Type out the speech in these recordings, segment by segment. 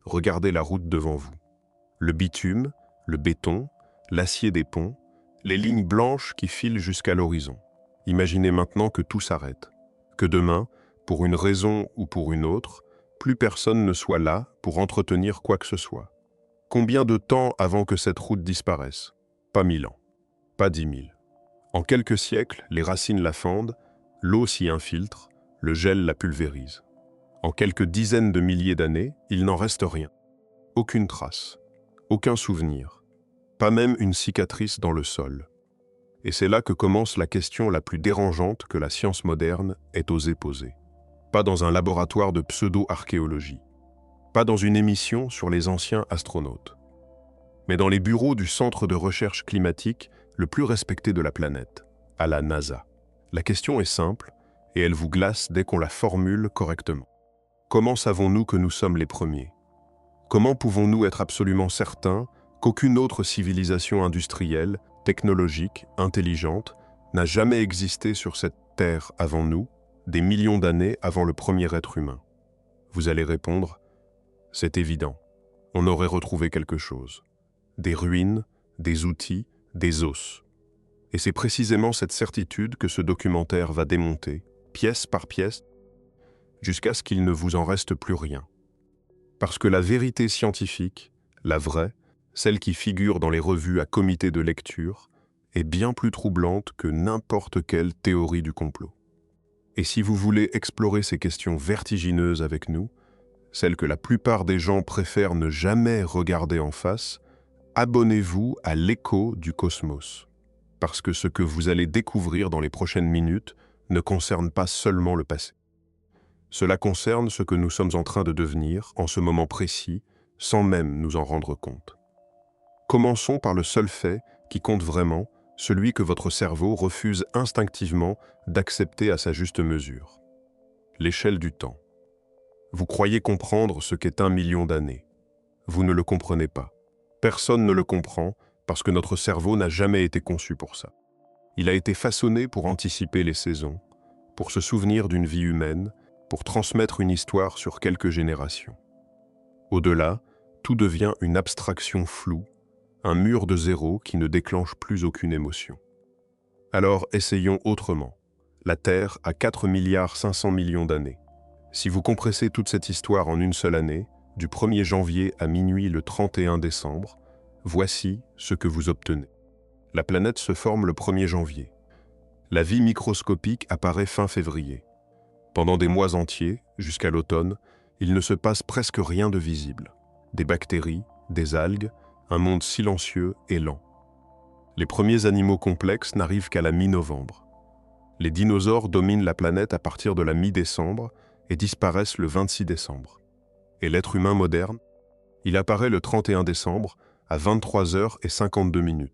regardez la route devant vous. Le bitume, le béton, l'acier des ponts, les lignes blanches qui filent jusqu'à l'horizon. Imaginez maintenant que tout s'arrête, que demain, pour une raison ou pour une autre, plus personne ne soit là pour entretenir quoi que ce soit. Combien de temps avant que cette route disparaisse? Pas 1000 ans, pas 10 000. En quelques siècles, les racines la fendent, l'eau s'y infiltre, le gel la pulvérise. En quelques dizaines de milliers d'années, il n'en reste rien. Aucune trace, aucun souvenir, pas même une cicatrice dans le sol. Et c'est là que commence la question la plus dérangeante que la science moderne ait osé poser. Pas dans un laboratoire de pseudo-archéologie, pas dans une émission sur les anciens astronautes, mais dans les bureaux du centre de recherche climatique le plus respecté de la planète, à la NASA. La question est simple et elle vous glace dès qu'on la formule correctement. Comment savons-nous que nous sommes les premiers? Comment pouvons-nous être absolument certains qu'aucune autre civilisation industrielle, technologique, intelligente n'a jamais existé sur cette Terre avant nous, des millions d'années avant le premier être humain? Vous allez répondre, c'est évident. On aurait retrouvé quelque chose. Des ruines, des outils, des os. Et c'est précisément cette certitude que ce documentaire va démonter, pièce par pièce, jusqu'à ce qu'il ne vous en reste plus rien. Parce que la vérité scientifique, la vraie, celle qui figure dans les revues à comité de lecture, est bien plus troublante que n'importe quelle théorie du complot. Et si vous voulez explorer ces questions vertigineuses avec nous, celles que la plupart des gens préfèrent ne jamais regarder en face, abonnez-vous à l'écho du cosmos. Parce que ce que vous allez découvrir dans les prochaines minutes ne concerne pas seulement le passé. Cela concerne ce que nous sommes en train de devenir en ce moment précis, sans même nous en rendre compte. Commençons par le seul fait qui compte vraiment, celui que votre cerveau refuse instinctivement d'accepter à sa juste mesure. L'échelle du temps. Vous croyez comprendre ce qu'est 1 million d'années. Vous ne le comprenez pas. Personne ne le comprend parce que notre cerveau n'a jamais été conçu pour ça. Il a été façonné pour anticiper les saisons, pour se souvenir d'une vie humaine, pour transmettre une histoire sur quelques générations. Au-delà, tout devient une abstraction floue, un mur de zéro qui ne déclenche plus aucune émotion. Alors essayons autrement. La Terre a 4,5 milliards d'années. Si vous compressez toute cette histoire en une seule année, du 1er janvier à minuit le 31 décembre, voici ce que vous obtenez. La planète se forme le 1er janvier. La vie microscopique apparaît fin février. Pendant des mois entiers, jusqu'à l'automne, il ne se passe presque rien de visible. Des bactéries, des algues, un monde silencieux et lent. Les premiers animaux complexes n'arrivent qu'à la mi-novembre. Les dinosaures dominent la planète à partir de la mi-décembre et disparaissent le 26 décembre. Et l'être humain moderne, il apparaît le 31 décembre à 23h52.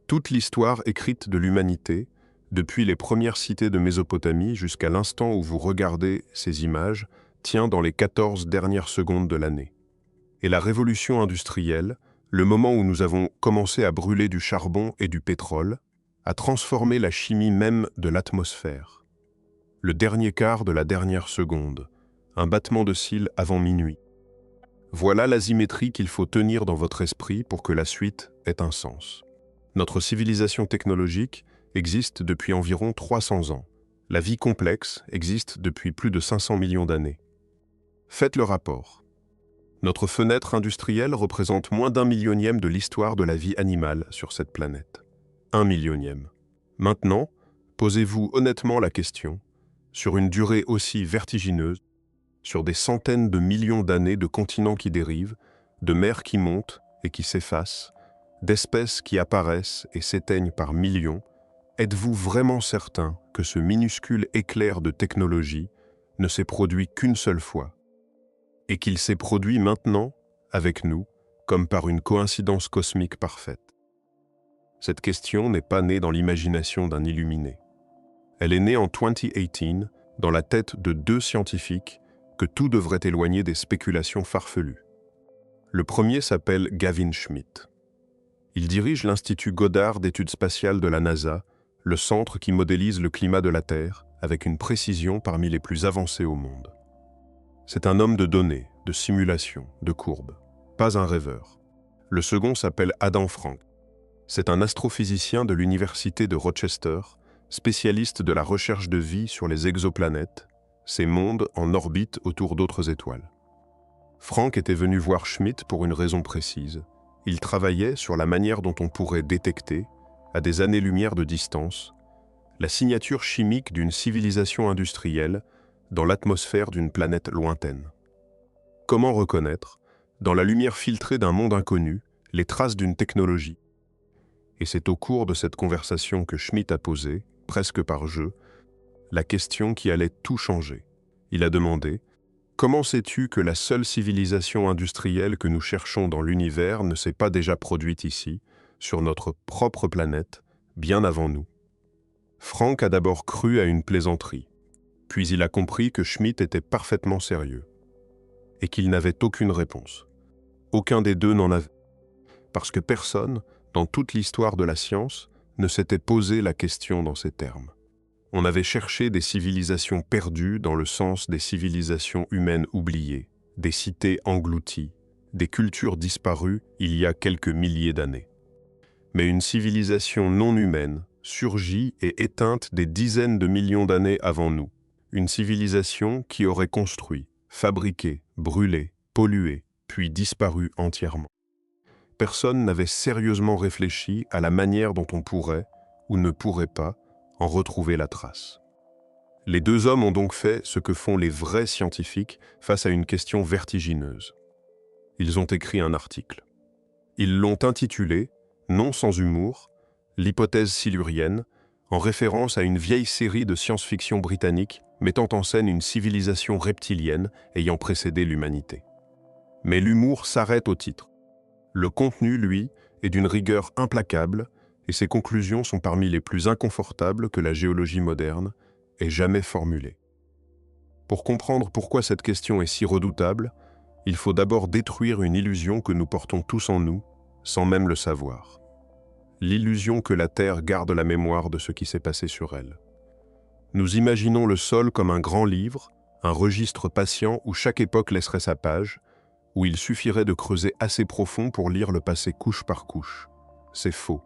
Toute l'histoire écrite de l'humanité, depuis les premières cités de Mésopotamie jusqu'à l'instant où vous regardez ces images, tient dans les 14 dernières secondes de l'année. Et la révolution industrielle, le moment où nous avons commencé à brûler du charbon et du pétrole, a transformé la chimie même de l'atmosphère. Le dernier quart de la dernière seconde, un battement de cils avant minuit. Voilà l'asymétrie qu'il faut tenir dans votre esprit pour que la suite ait un sens. Notre civilisation technologique existe depuis environ 300 ans. La vie complexe existe depuis plus de 500 millions d'années. Faites le rapport. Notre fenêtre industrielle représente moins d'1 millionième de l'histoire de la vie animale sur cette planète. 1 millionième. Maintenant, posez-vous honnêtement la question, sur une durée aussi vertigineuse, sur des centaines de millions d'années de continents qui dérivent, de mers qui montent et qui s'effacent, d'espèces qui apparaissent et s'éteignent par millions, êtes-vous vraiment certain que ce minuscule éclair de technologie ne s'est produit qu'une seule fois et qu'il s'est produit maintenant, avec nous, comme par une coïncidence cosmique parfaite? Cette question n'est pas née dans l'imagination d'un illuminé. Elle est née en 2018 dans la tête de 2 scientifiques que tout devrait éloigner des spéculations farfelues. Le premier s'appelle Gavin Schmidt. Il dirige l'Institut Goddard d'études spatiales de la NASA, le centre qui modélise le climat de la Terre avec une précision parmi les plus avancées au monde. C'est un homme de données, de simulation, de courbes. Pas un rêveur. Le second s'appelle Adam Frank. C'est un astrophysicien de l'université de Rochester, spécialiste de la recherche de vie sur les exoplanètes, ces mondes en orbite autour d'autres étoiles. Frank était venu voir Schmitt pour une raison précise. Il travaillait sur la manière dont on pourrait détecter, à des années-lumière de distance, la signature chimique d'une civilisation industrielle dans l'atmosphère d'une planète lointaine. Comment reconnaître, dans la lumière filtrée d'un monde inconnu, les traces d'une technologie? Et c'est au cours de cette conversation que Schmitt a posé, presque par jeu, la question qui allait tout changer. Il a demandé « Comment sais-tu que la seule civilisation industrielle que nous cherchons dans l'univers ne s'est pas déjà produite ici, sur notre propre planète, bien avant nous ?» Frank a d'abord cru à une plaisanterie, puis il a compris que Schmitt était parfaitement sérieux et qu'il n'avait aucune réponse. Aucun des deux n'en avait, parce que personne, dans toute l'histoire de la science, ne s'était posé la question dans ces termes. On avait cherché des civilisations perdues dans le sens des civilisations humaines oubliées, des cités englouties, des cultures disparues il y a quelques milliers d'années. Mais une civilisation non humaine surgit et éteinte des dizaines de millions d'années avant nous. Une civilisation qui aurait construit, fabriqué, brûlé, pollué, puis disparu entièrement. Personne n'avait sérieusement réfléchi à la manière dont on pourrait, ou ne pourrait pas, en retrouver la trace. Les deux hommes ont donc fait ce que font les vrais scientifiques face à une question vertigineuse. Ils ont écrit un article. Ils l'ont intitulé, non sans humour, l'hypothèse silurienne, en référence à une vieille série de science-fiction britannique mettant en scène une civilisation reptilienne ayant précédé l'humanité. Mais l'humour s'arrête au titre. Le contenu, lui, est d'une rigueur implacable et ses conclusions sont parmi les plus inconfortables que la géologie moderne ait jamais formulées. Pour comprendre pourquoi cette question est si redoutable, il faut d'abord détruire une illusion que nous portons tous en nous, sans même le savoir. L'illusion que la Terre garde la mémoire de ce qui s'est passé sur elle. Nous imaginons le sol comme un grand livre, un registre patient où chaque époque laisserait sa page, où il suffirait de creuser assez profond pour lire le passé couche par couche. C'est faux.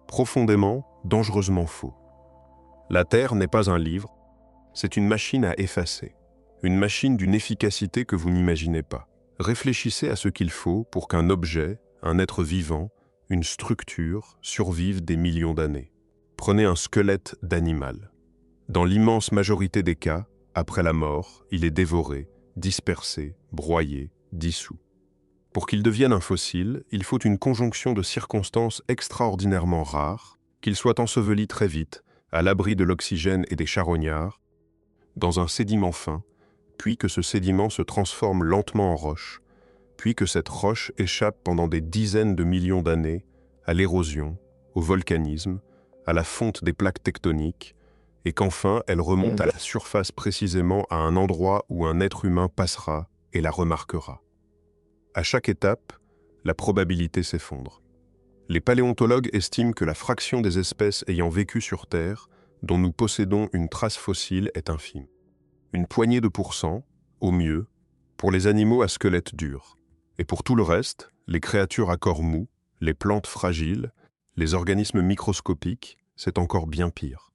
Profondément, dangereusement faux. La Terre n'est pas un livre, c'est une machine à effacer. Une machine d'une efficacité que vous n'imaginez pas. Réfléchissez à ce qu'il faut pour qu'un objet, un être vivant, une structure survive des millions d'années. Prenez un squelette d'animal. Dans l'immense majorité des cas, après la mort, il est dévoré, dispersé, broyé, dissous. Pour qu'il devienne un fossile, il faut une conjonction de circonstances extraordinairement rares, qu'il soit enseveli très vite, à l'abri de l'oxygène et des charognards, dans un sédiment fin, puis que ce sédiment se transforme lentement en roche, puis que cette roche échappe pendant des dizaines de millions d'années à l'érosion, au volcanisme, à la fonte des plaques tectoniques, et qu'enfin elle remonte à la surface précisément à un endroit où un être humain passera et la remarquera. À chaque étape, la probabilité s'effondre. Les paléontologues estiment que la fraction des espèces ayant vécu sur Terre, dont nous possédons une trace fossile, est infime. Une poignée de pourcents, au mieux, pour les animaux à squelette dur. Et pour tout le reste, les créatures à corps mou, les plantes fragiles, les organismes microscopiques, c'est encore bien pire.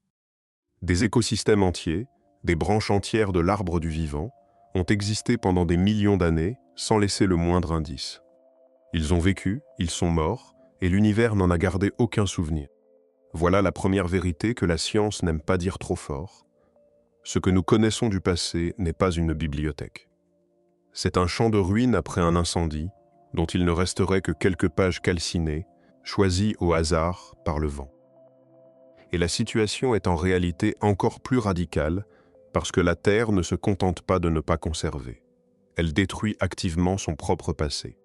Des écosystèmes entiers, des branches entières de l'arbre du vivant, ont existé pendant des millions d'années sans laisser le moindre indice. Ils ont vécu, ils sont morts, et l'univers n'en a gardé aucun souvenir. Voilà la première vérité que la science n'aime pas dire trop fort. Ce que nous connaissons du passé n'est pas une bibliothèque. C'est un champ de ruines après un incendie, dont il ne resterait que quelques pages calcinées, choisies au hasard par le vent. Et la situation est en réalité encore plus radicale, parce que la Terre ne se contente pas de ne pas conserver. Elle détruit activement son propre passé.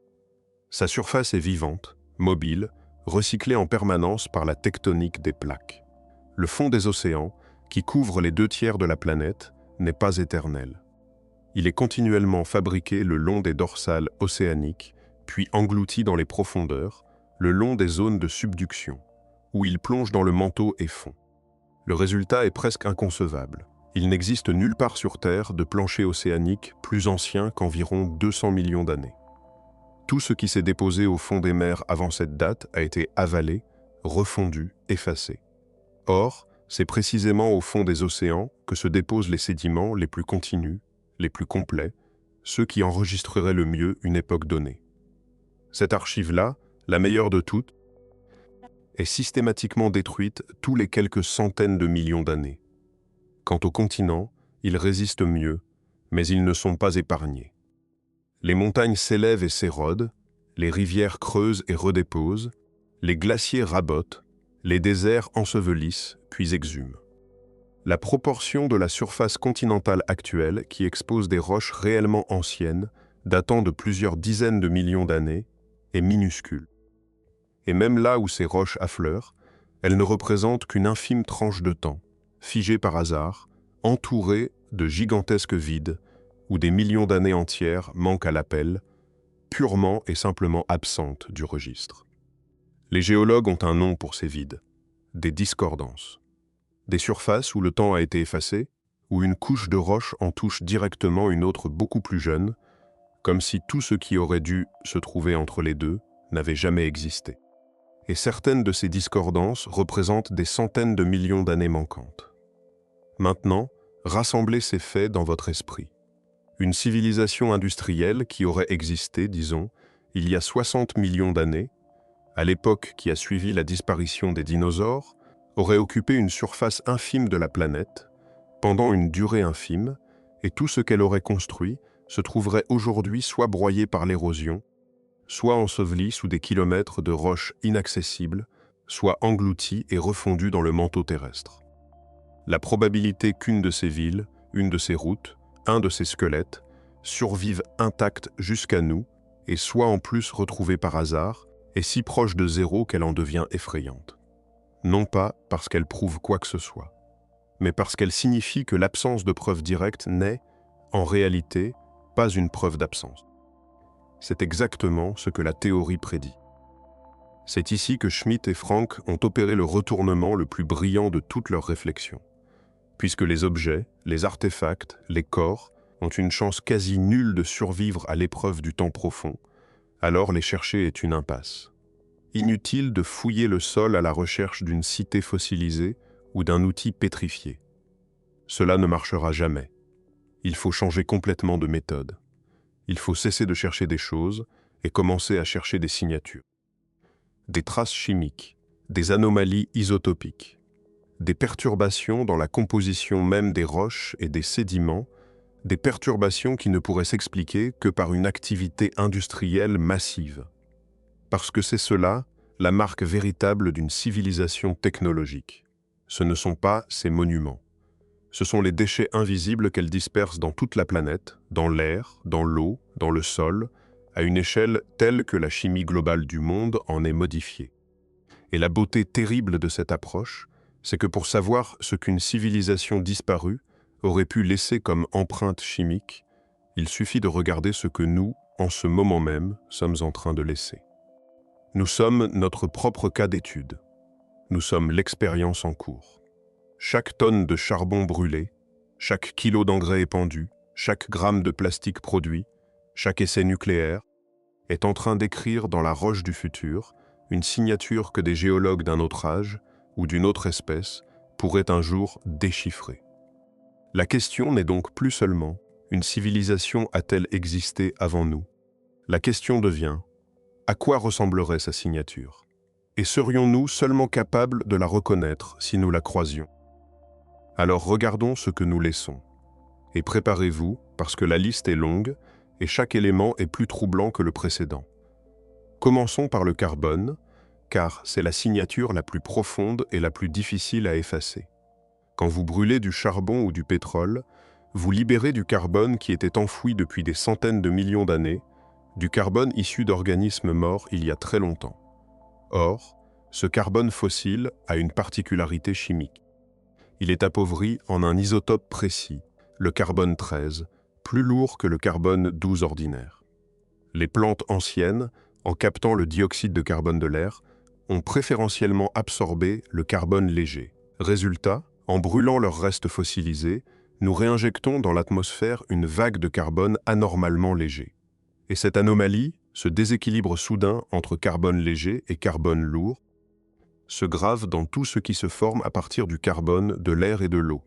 Sa surface est vivante, mobile, recyclée en permanence par la tectonique des plaques. Le fond des océans, qui couvre les 2/3 de la planète, n'est pas éternel. Il est continuellement fabriqué le long des dorsales océaniques, puis englouti dans les profondeurs, le long des zones de subduction, où il plonge dans le manteau et fond. Le résultat est presque inconcevable. Il n'existe nulle part sur Terre de plancher océanique plus ancien qu'environ 200 millions d'années. Tout ce qui s'est déposé au fond des mers avant cette date a été avalé, refondu, effacé. Or, c'est précisément au fond des océans que se déposent les sédiments les plus continus, les plus complets, ceux qui enregistreraient le mieux une époque donnée. Cette archive-là, la meilleure de toutes, est systématiquement détruite tous les quelques centaines de millions d'années. Quant aux continents, ils résistent mieux, mais ils ne sont pas épargnés. Les montagnes s'élèvent et s'érodent, les rivières creusent et redéposent, les glaciers rabotent, les déserts ensevelissent puis exhument. La proportion de la surface continentale actuelle qui expose des roches réellement anciennes, datant de plusieurs dizaines de millions d'années, est minuscule. Et même là où ces roches affleurent, elles ne représentent qu'une infime tranche de temps, figée par hasard, entourée de gigantesques vides, où des millions d'années entières manquent à l'appel, purement et simplement absentes du registre. Les géologues ont un nom pour ces vides, des discordances. Des surfaces où le temps a été effacé, où une couche de roche en touche directement une autre beaucoup plus jeune, comme si tout ce qui aurait dû se trouver entre les deux n'avait jamais existé. Et certaines de ces discordances représentent des centaines de millions d'années manquantes. Maintenant, rassemblez ces faits dans votre esprit. Une civilisation industrielle qui aurait existé, disons, il y a 60 millions d'années, à l'époque qui a suivi la disparition des dinosaures, aurait occupé une surface infime de la planète, pendant une durée infime, et tout ce qu'elle aurait construit se trouverait aujourd'hui soit broyé par l'érosion, soit enseveli sous des kilomètres de roches inaccessibles, soit englouti et refondu dans le manteau terrestre. La probabilité qu'une de ces villes, une de ces routes, un de ces squelettes, survivent intacts jusqu'à nous et soit en plus retrouvée par hasard, est si proche de zéro qu'elle en devient effrayante. Non pas parce qu'elle prouve quoi que ce soit, mais parce qu'elle signifie que l'absence de preuve directe n'est, en réalité, pas une preuve d'absence. C'est exactement ce que la théorie prédit. C'est ici que Schmitt et Frank ont opéré le retournement le plus brillant de toutes leurs réflexions. Puisque les objets, les artefacts, les corps ont une chance quasi nulle de survivre à l'épreuve du temps profond, alors les chercher est une impasse. Inutile de fouiller le sol à la recherche d'une cité fossilisée ou d'un outil pétrifié. Cela ne marchera jamais. Il faut changer complètement de méthode. Il faut cesser de chercher des choses et commencer à chercher des signatures. Des traces chimiques, des anomalies isotopiques, des perturbations dans la composition même des roches et des sédiments, des perturbations qui ne pourraient s'expliquer que par une activité industrielle massive. Parce que c'est cela, la marque véritable d'une civilisation technologique. Ce ne sont pas ces monuments. Ce sont les déchets invisibles qu'elle disperse dans toute la planète, dans l'air, dans l'eau, dans le sol, à une échelle telle que la chimie globale du monde en est modifiée. Et la beauté terrible de cette approche, c'est que pour savoir ce qu'une civilisation disparue aurait pu laisser comme empreinte chimique, il suffit de regarder ce que nous, en ce moment même, sommes en train de laisser. Nous sommes notre propre cas d'étude. Nous sommes l'expérience en cours. Chaque tonne de charbon brûlé, chaque kilo d'engrais épandu, chaque gramme de plastique produit, chaque essai nucléaire, est en train d'écrire dans la roche du futur une signature que des géologues d'un autre âge ou d'une autre espèce pourraient un jour déchiffrer. La question n'est donc plus seulement « une civilisation a-t-elle existé avant nous ?» La question devient « à quoi ressemblerait sa signature ?» Et serions-nous seulement capables de la reconnaître si nous la croisions? Alors regardons ce que nous laissons. Et préparez-vous, parce que la liste est longue et chaque élément est plus troublant que le précédent. Commençons par le carbone, car c'est la signature la plus profonde et la plus difficile à effacer. Quand vous brûlez du charbon ou du pétrole, vous libérez du carbone qui était enfoui depuis des centaines de millions d'années, du carbone issu d'organismes morts il y a très longtemps. Or, ce carbone fossile a une particularité chimique. Il est appauvri en un isotope précis, le carbone 13, plus lourd que le carbone 12 ordinaire. Les plantes anciennes, en captant le dioxyde de carbone de l'air, ont préférentiellement absorbé le carbone léger. Résultat, en brûlant leurs restes fossilisés, nous réinjectons dans l'atmosphère une vague de carbone anormalement léger. Et cette anomalie, ce déséquilibre soudain entre carbone léger et carbone lourd, se grave dans tout ce qui se forme à partir du carbone, de l'air et de l'eau.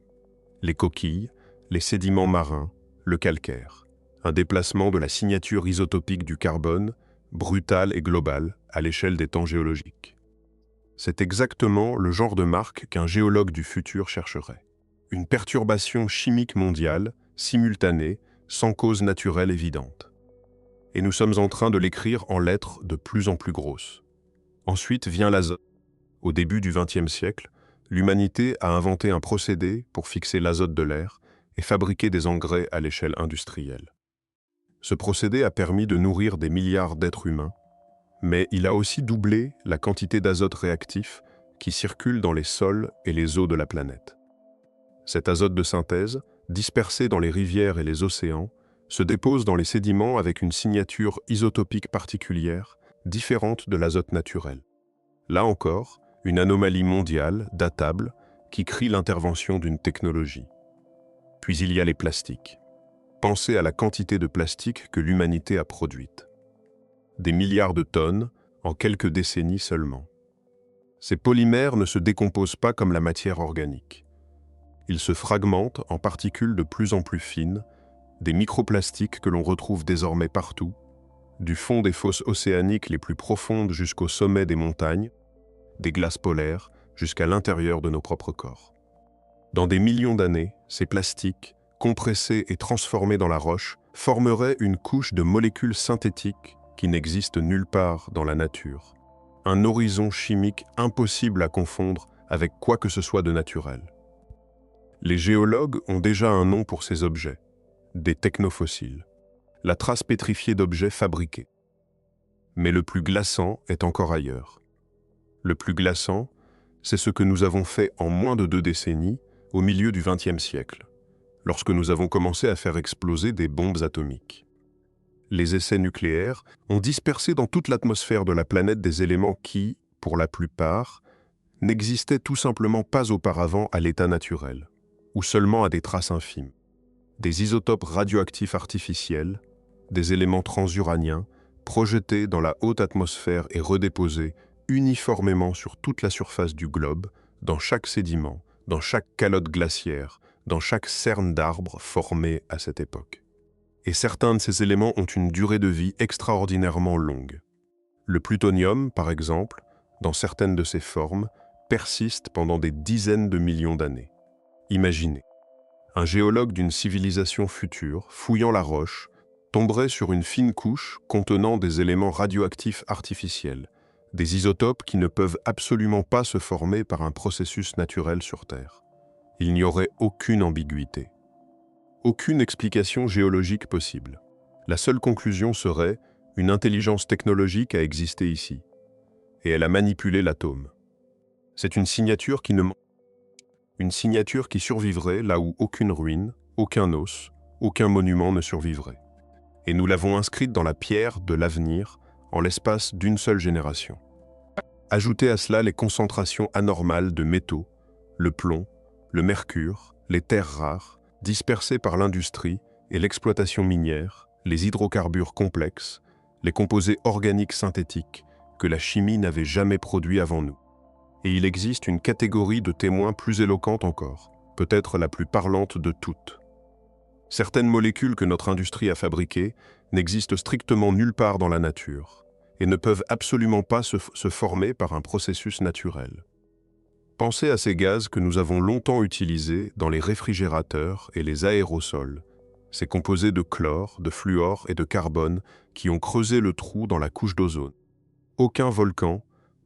Les coquilles, les sédiments marins, le calcaire. Un déplacement de la signature isotopique du carbone, brutal et global, à l'échelle des temps géologiques. C'est exactement le genre de marque qu'un géologue du futur chercherait. Une perturbation chimique mondiale, simultanée, sans cause naturelle évidente. Et nous sommes en train de l'écrire en lettres de plus en plus grosses. Ensuite vient l'azote. Au début du XXe siècle, l'humanité a inventé un procédé pour fixer l'azote de l'air et fabriquer des engrais à l'échelle industrielle. Ce procédé a permis de nourrir des milliards d'êtres humains, mais il a aussi doublé la quantité d'azote réactif qui circule dans les sols et les eaux de la planète. Cet azote de synthèse, dispersé dans les rivières et les océans, se dépose dans les sédiments avec une signature isotopique particulière, différente de l'azote naturel. Là encore, une anomalie mondiale, datable, qui crie l'intervention d'une technologie. Puis il y a les plastiques. Pensez à la quantité de plastique que l'humanité a produite. Des milliards de tonnes en quelques décennies seulement. Ces polymères ne se décomposent pas comme la matière organique. Ils se fragmentent en particules de plus en plus fines, des microplastiques que l'on retrouve désormais partout, du fond des fosses océaniques les plus profondes jusqu'au sommet des montagnes, des glaces polaires jusqu'à l'intérieur de nos propres corps. Dans des millions d'années, ces plastiques, compressés et transformés dans la roche, formeraient une couche de molécules synthétiques qui n'existent nulle part dans la nature. Un horizon chimique impossible à confondre avec quoi que ce soit de naturel. Les géologues ont déjà un nom pour ces objets, des technofossiles, la trace pétrifiée d'objets fabriqués. Mais le plus glaçant est encore ailleurs. Le plus glaçant, c'est ce que nous avons fait en moins de 2 décennies, au milieu du XXe siècle, lorsque nous avons commencé à faire exploser des bombes atomiques. Les essais nucléaires ont dispersé dans toute l'atmosphère de la planète des éléments qui, pour la plupart, n'existaient tout simplement pas auparavant à l'état naturel, ou seulement à des traces infimes. Des isotopes radioactifs artificiels, des éléments transuraniens, projetés dans la haute atmosphère et redéposés uniformément sur toute la surface du globe, dans chaque sédiment, dans chaque calotte glaciaire, dans chaque cerne d'arbres formée à cette époque. Et certains de ces éléments ont une durée de vie extraordinairement longue. Le plutonium, par exemple, dans certaines de ses formes, persiste pendant des dizaines de millions d'années. Imaginez, un géologue d'une civilisation future, fouillant la roche, tomberait sur une fine couche contenant des éléments radioactifs artificiels, des isotopes qui ne peuvent absolument pas se former par un processus naturel sur Terre. Il n'y aurait aucune ambiguïté. Aucune explication géologique possible. La seule conclusion serait une intelligence technologique a existé ici, et elle a manipulé l'atome. C'est une signature qui survivrait là où aucune ruine, aucun os, aucun monument ne survivrait. Et nous l'avons inscrite dans la pierre de l'avenir en l'espace d'une seule génération. Ajoutez à cela les concentrations anormales de métaux, le plomb, le mercure, les terres rares, dispersées par l'industrie et l'exploitation minière, les hydrocarbures complexes, les composés organiques synthétiques que la chimie n'avait jamais produits avant nous. Et il existe une catégorie de témoins plus éloquente encore, peut-être la plus parlante de toutes. Certaines molécules que notre industrie a fabriquées n'existent strictement nulle part dans la nature et ne peuvent absolument pas se former par un processus naturel. Pensez à ces gaz que nous avons longtemps utilisés dans les réfrigérateurs et les aérosols, ces composés de chlore, de fluor et de carbone qui ont creusé le trou dans la couche d'ozone. Aucun volcan,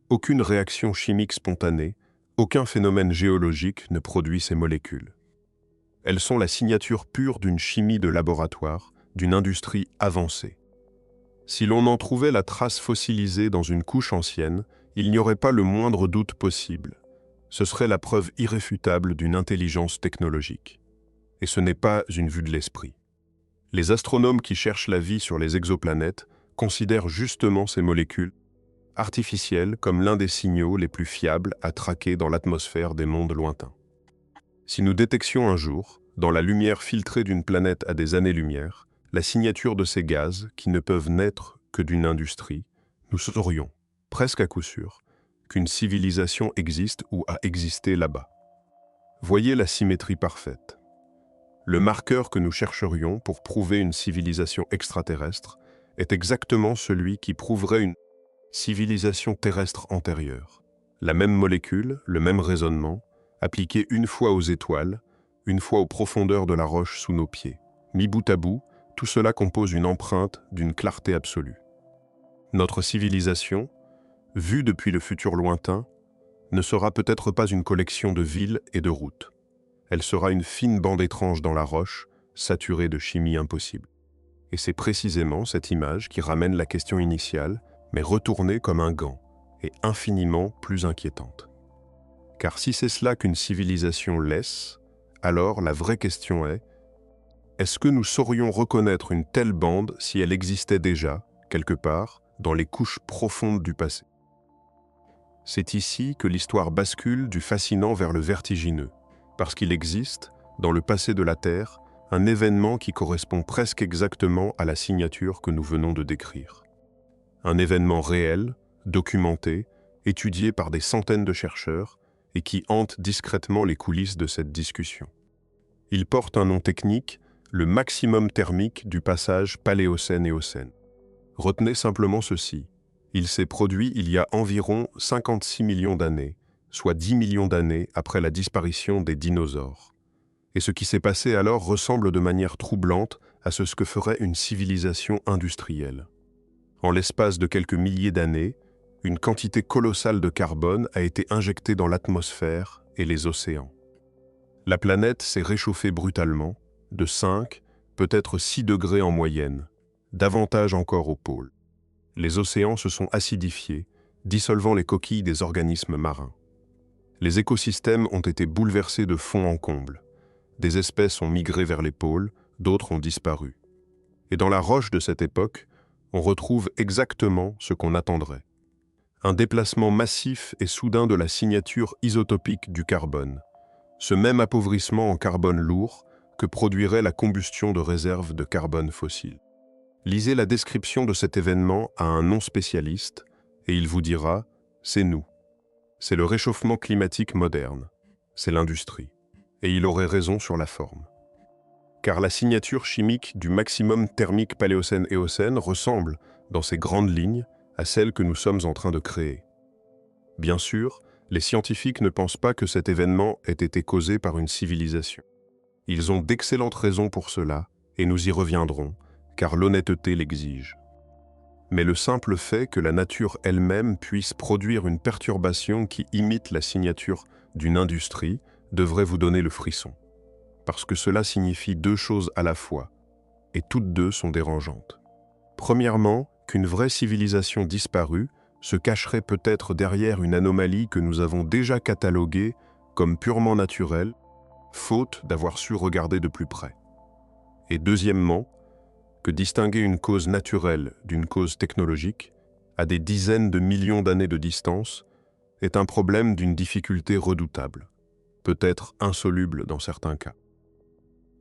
aucune réaction chimique spontanée, aucun phénomène géologique ne produit ces molécules. Elles sont la signature pure d'une chimie de laboratoire, d'une industrie avancée. Si l'on en trouvait la trace fossilisée dans une couche ancienne, il n'y aurait pas le moindre doute possible. Ce serait la preuve irréfutable d'une intelligence technologique. Et ce n'est pas une vue de l'esprit. Les astronomes qui cherchent la vie sur les exoplanètes considèrent justement ces molécules artificielles comme l'un des signaux les plus fiables à traquer dans l'atmosphère des mondes lointains. Si nous détections un jour, dans la lumière filtrée d'une planète à des années-lumière, la signature de ces gaz, qui ne peuvent naître que d'une industrie, nous saurions, presque à coup sûr, qu'une civilisation existe ou a existé là-bas. Voyez la symétrie parfaite. Le marqueur que nous chercherions pour prouver une civilisation extraterrestre est exactement celui qui prouverait une civilisation terrestre antérieure. La même molécule, le même raisonnement, appliqué une fois aux étoiles, une fois aux profondeurs de la roche sous nos pieds. Mis bout à bout, tout cela compose une empreinte d'une clarté absolue. Notre civilisation, vue depuis le futur lointain, ne sera peut-être pas une collection de villes et de routes. Elle sera une fine bande étrange dans la roche, saturée de chimie impossible. Et c'est précisément cette image qui ramène la question initiale, mais retournée comme un gant, et infiniment plus inquiétante. Car si c'est cela qu'une civilisation laisse, alors la vraie question est-ce que nous saurions reconnaître une telle bande si elle existait déjà, quelque part, dans les couches profondes du passé? C'est ici que l'histoire bascule du fascinant vers le vertigineux, parce qu'il existe, dans le passé de la Terre, un événement qui correspond presque exactement à la signature que nous venons de décrire. Un événement réel, documenté, étudié par des centaines de chercheurs et qui hante discrètement les coulisses de cette discussion. Il porte un nom technique, le maximum thermique du passage Paléocène-Éocène. Retenez simplement ceci. Il s'est produit il y a environ 56 millions d'années, soit 10 millions d'années après la disparition des dinosaures. Et ce qui s'est passé alors ressemble de manière troublante à ce que ferait une civilisation industrielle. En l'espace de quelques milliers d'années, une quantité colossale de carbone a été injectée dans l'atmosphère et les océans. La planète s'est réchauffée brutalement, de 5, peut-être 6 degrés en moyenne, davantage encore aux pôles. Les océans se sont acidifiés, dissolvant les coquilles des organismes marins. Les écosystèmes ont été bouleversés de fond en comble. Des espèces ont migré vers les pôles, d'autres ont disparu. Et dans la roche de cette époque, on retrouve exactement ce qu'on attendrait. Un déplacement massif et soudain de la signature isotopique du carbone. Ce même appauvrissement en carbone lourd que produirait la combustion de réserves de carbone fossile. Lisez la description de cet événement à un non-spécialiste et il vous dira « c'est nous ». C'est le réchauffement climatique moderne, c'est l'industrie. Et il aurait raison sur la forme. Car la signature chimique du maximum thermique Paléocène-Éocène ressemble, dans ses grandes lignes, à celle que nous sommes en train de créer. Bien sûr, les scientifiques ne pensent pas que cet événement ait été causé par une civilisation. Ils ont d'excellentes raisons pour cela, et nous y reviendrons, car l'honnêteté l'exige. Mais le simple fait que la nature elle-même puisse produire une perturbation qui imite la signature d'une industrie devrait vous donner le frisson. Parce que cela signifie deux choses à la fois, et toutes deux sont dérangeantes. Premièrement, qu'une vraie civilisation disparue se cacherait peut-être derrière une anomalie que nous avons déjà cataloguée comme purement naturelle, faute d'avoir su regarder de plus près. Et deuxièmement, que distinguer une cause naturelle d'une cause technologique, à des dizaines de millions d'années de distance, est un problème d'une difficulté redoutable, peut-être insoluble dans certains cas.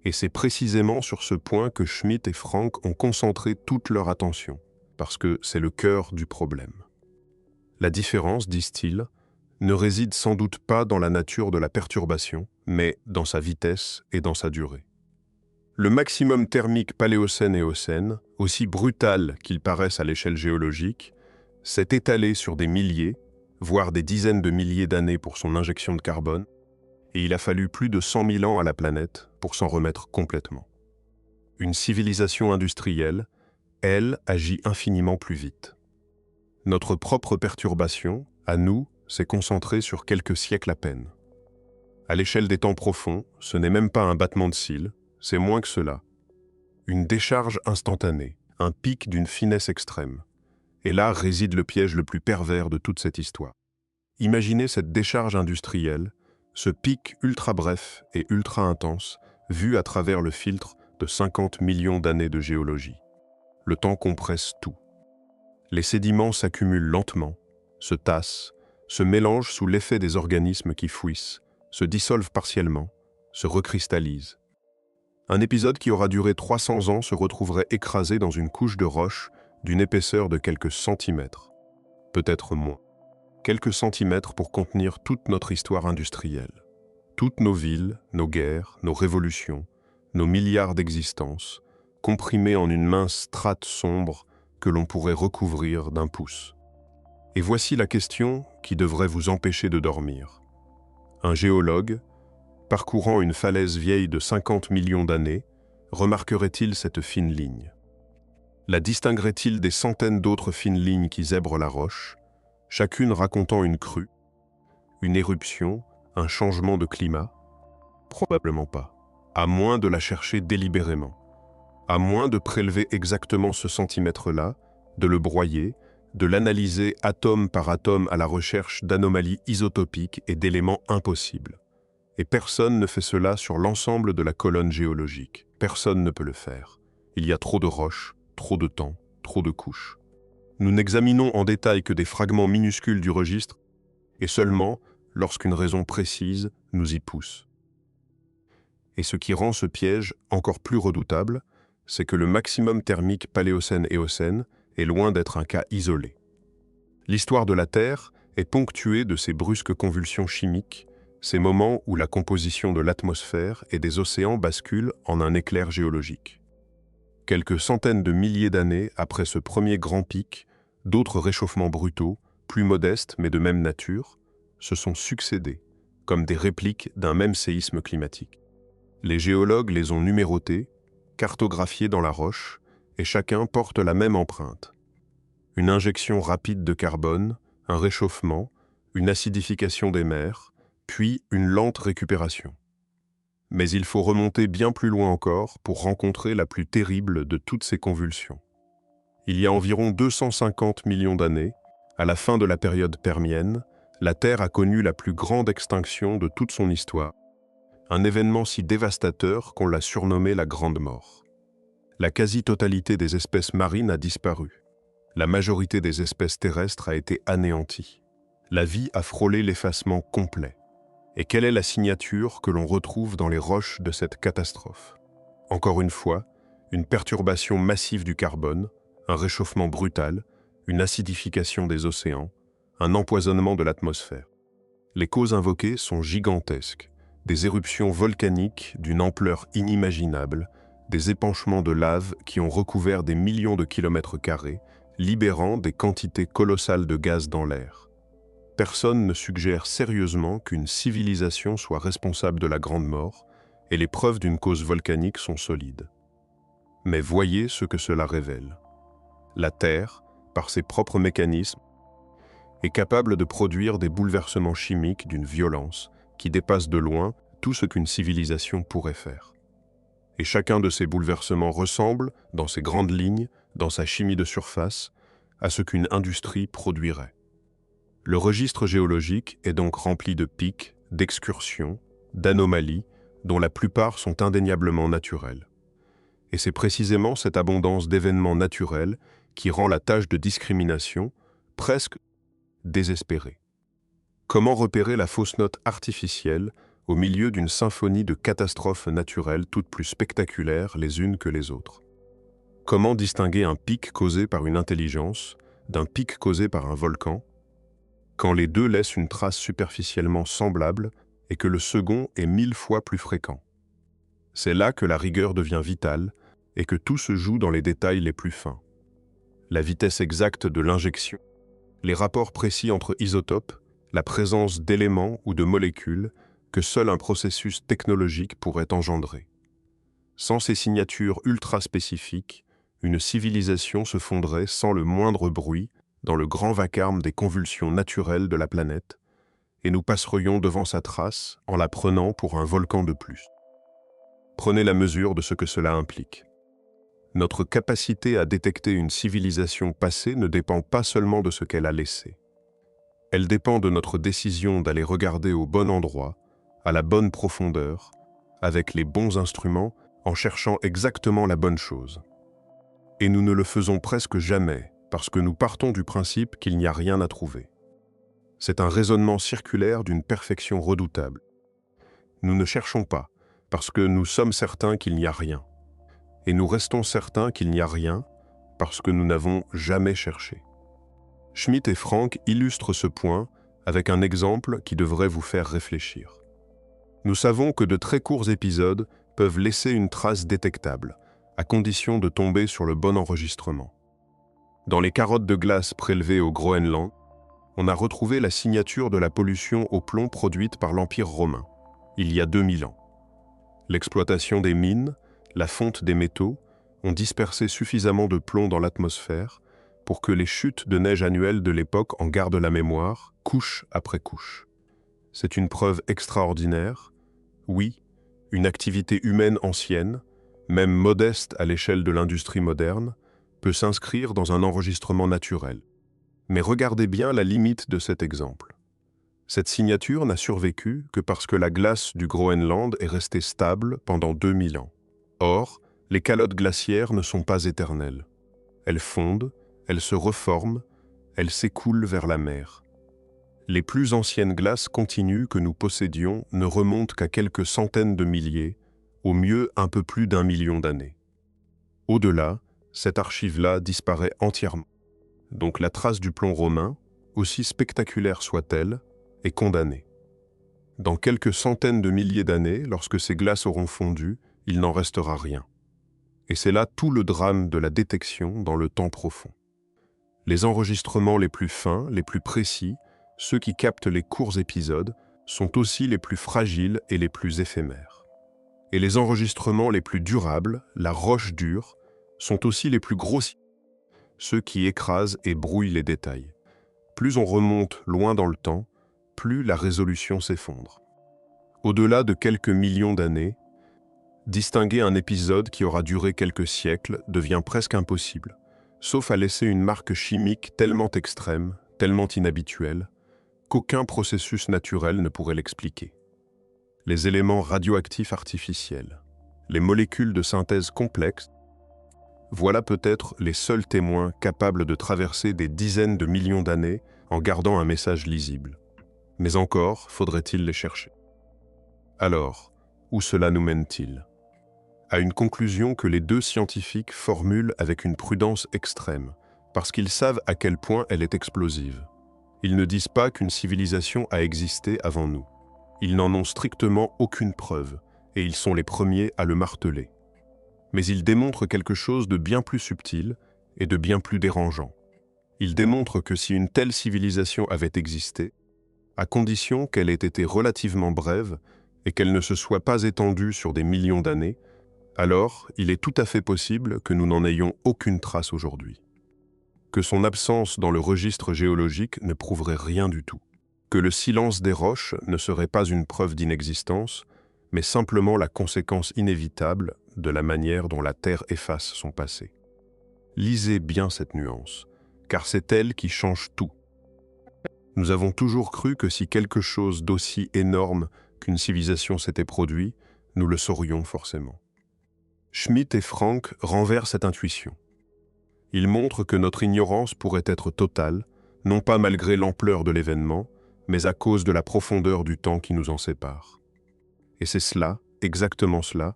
Et c'est précisément sur ce point que Schmitt et Frank ont concentré toute leur attention, parce que c'est le cœur du problème. La différence, disent-ils, ne réside sans doute pas dans la nature de la perturbation, mais dans sa vitesse et dans sa durée. Le maximum thermique Paléocène-Éocène, aussi brutal qu'il paraisse à l'échelle géologique, s'est étalé sur des milliers, voire des dizaines de milliers d'années pour son injection de carbone, et il a fallu plus de 100 000 ans à la planète pour s'en remettre complètement. Une civilisation industrielle, elle, agit infiniment plus vite. Notre propre perturbation, à nous, s'est concentrée sur quelques siècles à peine. À l'échelle des temps profonds, ce n'est même pas un battement de cils, c'est moins que cela. Une décharge instantanée, un pic d'une finesse extrême. Et là réside le piège le plus pervers de toute cette histoire. Imaginez cette décharge industrielle, ce pic ultra bref et ultra intense, vu à travers le filtre de 50 millions d'années de géologie. Le temps compresse tout. Les sédiments s'accumulent lentement, se tassent, se mélangent sous l'effet des organismes qui fouissent, se dissolvent partiellement, se recristallisent. Un épisode qui aura duré 300 ans se retrouverait écrasé dans une couche de roche d'une épaisseur de quelques centimètres. Peut-être moins. Quelques centimètres pour contenir toute notre histoire industrielle. Toutes nos villes, nos guerres, nos révolutions, nos milliards d'existences, comprimées en une mince strate sombre que l'on pourrait recouvrir d'un pouce. Et voici la question qui devrait vous empêcher de dormir. Un géologue, parcourant une falaise vieille de 50 millions d'années, remarquerait-il cette fine ligne? La distinguerait-il des centaines d'autres fines lignes qui zèbrent la roche, chacune racontant une crue, une éruption, un changement de climat? Probablement pas, à moins de la chercher délibérément, à moins de prélever exactement ce centimètre-là, de le broyer, de l'analyser atome par atome à la recherche d'anomalies isotopiques et d'éléments impossibles. Et personne ne fait cela sur l'ensemble de la colonne géologique. Personne ne peut le faire. Il y a trop de roches, trop de temps, trop de couches. Nous n'examinons en détail que des fragments minuscules du registre, et seulement lorsqu'une raison précise nous y pousse. Et ce qui rend ce piège encore plus redoutable, c'est que le maximum thermique paléocène-éocène est loin d'être un cas isolé. L'histoire de la Terre est ponctuée de ces brusques convulsions chimiques, ces moments où la composition de l'atmosphère et des océans bascule en un éclair géologique. Quelques centaines de milliers d'années après ce premier grand pic, d'autres réchauffements brutaux, plus modestes mais de même nature, se sont succédés, comme des répliques d'un même séisme climatique. Les géologues les ont numérotés, cartographiés dans la roche, et chacun porte la même empreinte. Une injection rapide de carbone, un réchauffement, une acidification des mers, puis une lente récupération. Mais il faut remonter bien plus loin encore pour rencontrer la plus terrible de toutes ces convulsions. Il y a environ 250 millions d'années, à la fin de la période permienne, la Terre a connu la plus grande extinction de toute son histoire, un événement si dévastateur qu'on l'a surnommé la Grande Mort. La quasi-totalité des espèces marines a disparu. La majorité des espèces terrestres a été anéantie. La vie a frôlé l'effacement complet. Et quelle est la signature que l'on retrouve dans les roches de cette catastrophe? Encore une fois, une perturbation massive du carbone, un réchauffement brutal, une acidification des océans, un empoisonnement de l'atmosphère. Les causes invoquées sont gigantesques, des éruptions volcaniques d'une ampleur inimaginable, des épanchements de lave qui ont recouvert des millions de kilomètres carrés, libérant des quantités colossales de gaz dans l'air. Personne ne suggère sérieusement qu'une civilisation soit responsable de la Grande Mort, et les preuves d'une cause volcanique sont solides. Mais voyez ce que cela révèle. La Terre, par ses propres mécanismes, est capable de produire des bouleversements chimiques d'une violence qui dépasse de loin tout ce qu'une civilisation pourrait faire. Et chacun de ces bouleversements ressemble, dans ses grandes lignes, dans sa chimie de surface, à ce qu'une industrie produirait. Le registre géologique est donc rempli de pics, d'excursions, d'anomalies, dont la plupart sont indéniablement naturelles. Et c'est précisément cette abondance d'événements naturels qui rend la tâche de discrimination presque désespérée. Comment repérer la fausse note artificielle au milieu d'une symphonie de catastrophes naturelles toutes plus spectaculaires les unes que les autres? Comment distinguer un pic causé par une intelligence d'un pic causé par un volcan, quand les deux laissent une trace superficiellement semblable et que le second est 1000 fois plus fréquent? C'est là que la rigueur devient vitale et que tout se joue dans les détails les plus fins. La vitesse exacte de l'injection, les rapports précis entre isotopes, la présence d'éléments ou de molécules que seul un processus technologique pourrait engendrer. Sans ces signatures ultra spécifiques, une civilisation se fondrait sans le moindre bruit dans le grand vacarme des convulsions naturelles de la planète, et nous passerions devant sa trace en la prenant pour un volcan de plus. Prenez la mesure de ce que cela implique. Notre capacité à détecter une civilisation passée ne dépend pas seulement de ce qu'elle a laissé. Elle dépend de notre décision d'aller regarder au bon endroit, à la bonne profondeur, avec les bons instruments, en cherchant exactement la bonne chose. Et nous ne le faisons presque jamais, parce que nous partons du principe qu'il n'y a rien à trouver. C'est un raisonnement circulaire d'une perfection redoutable. Nous ne cherchons pas, parce que nous sommes certains qu'il n'y a rien. Et nous restons certains qu'il n'y a rien parce que nous n'avons jamais cherché. Schmitt et Frank illustrent ce point avec un exemple qui devrait vous faire réfléchir. Nous savons que de très courts épisodes peuvent laisser une trace détectable, à condition de tomber sur le bon enregistrement. Dans les carottes de glace prélevées au Groenland, on a retrouvé la signature de la pollution au plomb produite par l'Empire romain, il y a 2000 ans. L'exploitation des mines, la fonte des métaux, ont dispersé suffisamment de plomb dans l'atmosphère pour que les chutes de neige annuelles de l'époque en gardent la mémoire, couche après couche. C'est une preuve extraordinaire. Oui, une activité humaine ancienne, même modeste à l'échelle de l'industrie moderne, peut s'inscrire dans un enregistrement naturel. Mais regardez bien la limite de cet exemple. Cette signature n'a survécu que parce que la glace du Groenland est restée stable pendant 2000 ans. Or, les calottes glaciaires ne sont pas éternelles. Elles fondent, elles se reforment, elles s'écoulent vers la mer. Les plus anciennes glaces continues que nous possédions ne remontent qu'à quelques centaines de milliers, au mieux un peu plus d'1 million d'années. Au-delà, cette archive-là disparaît entièrement. Donc la trace du plomb romain, aussi spectaculaire soit-elle, est condamnée. Dans quelques centaines de milliers d'années, lorsque ces glaces auront fondu, il n'en restera rien. Et c'est là tout le drame de la détection dans le temps profond. Les enregistrements les plus fins, les plus précis, ceux qui captent les courts épisodes, sont aussi les plus fragiles et les plus éphémères. Et les enregistrements les plus durables, la roche dure, sont aussi les plus grossiers, ceux qui écrasent et brouillent les détails. Plus on remonte loin dans le temps, plus la résolution s'effondre. Au-delà de quelques millions d'années, distinguer un épisode qui aura duré quelques siècles devient presque impossible, sauf à laisser une marque chimique tellement extrême, tellement inhabituelle, qu'aucun processus naturel ne pourrait l'expliquer. Les éléments radioactifs artificiels, les molécules de synthèse complexes, voilà peut-être les seuls témoins capables de traverser des dizaines de millions d'années en gardant un message lisible. Mais encore faudrait-il les chercher. Alors, où cela nous mène-t-il ? À une conclusion que les deux scientifiques formulent avec une prudence extrême, parce qu'ils savent à quel point elle est explosive. Ils ne disent pas qu'une civilisation a existé avant nous. Ils n'en ont strictement aucune preuve, et ils sont les premiers à le marteler. Mais ils démontrent quelque chose de bien plus subtil et de bien plus dérangeant. Ils démontrent que si une telle civilisation avait existé, à condition qu'elle ait été relativement brève et qu'elle ne se soit pas étendue sur des millions d'années, alors il est tout à fait possible que nous n'en ayons aucune trace aujourd'hui. Que son absence dans le registre géologique ne prouverait rien du tout. Que le silence des roches ne serait pas une preuve d'inexistence, mais simplement la conséquence inévitable de la manière dont la Terre efface son passé. Lisez bien cette nuance, car c'est elle qui change tout. Nous avons toujours cru que si quelque chose d'aussi énorme qu'une civilisation s'était produit, nous le saurions forcément. Schmitt et Frank renversent cette intuition. Ils montrent que notre ignorance pourrait être totale, non pas malgré l'ampleur de l'événement, mais à cause de la profondeur du temps qui nous en sépare. Et c'est cela, exactement cela,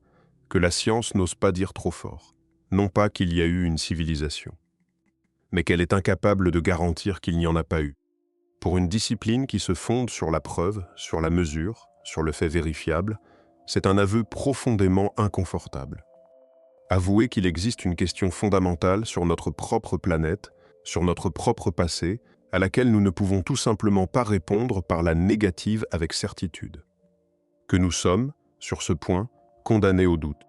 que la science n'ose pas dire trop fort. Non pas qu'il y a eu une civilisation, mais qu'elle est incapable de garantir qu'il n'y en a pas eu. Pour une discipline qui se fonde sur la preuve, sur la mesure, sur le fait vérifiable, c'est un aveu profondément inconfortable. Avouer qu'il existe une question fondamentale sur notre propre planète, sur notre propre passé, à laquelle nous ne pouvons tout simplement pas répondre par la négative avec certitude. Que nous sommes, sur ce point, condamnés au doute.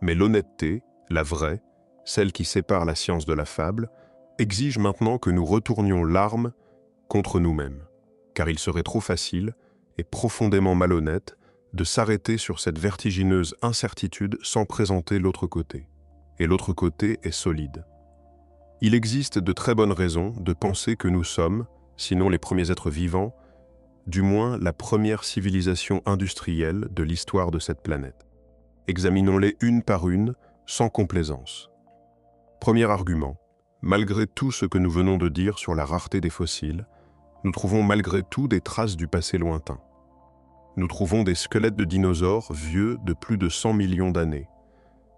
Mais l'honnêteté, la vraie, celle qui sépare la science de la fable, exige maintenant que nous retournions l'arme contre nous-mêmes, car il serait trop facile et profondément malhonnête de s'arrêter sur cette vertigineuse incertitude sans présenter l'autre côté. Et l'autre côté est solide. Il existe de très bonnes raisons de penser que nous sommes, sinon les premiers êtres vivants, du moins la première civilisation industrielle de l'histoire de cette planète. Examinons-les une par une, sans complaisance. Premier argument, malgré tout ce que nous venons de dire sur la rareté des fossiles, nous trouvons malgré tout des traces du passé lointain. Nous trouvons des squelettes de dinosaures vieux de plus de 100 millions d'années.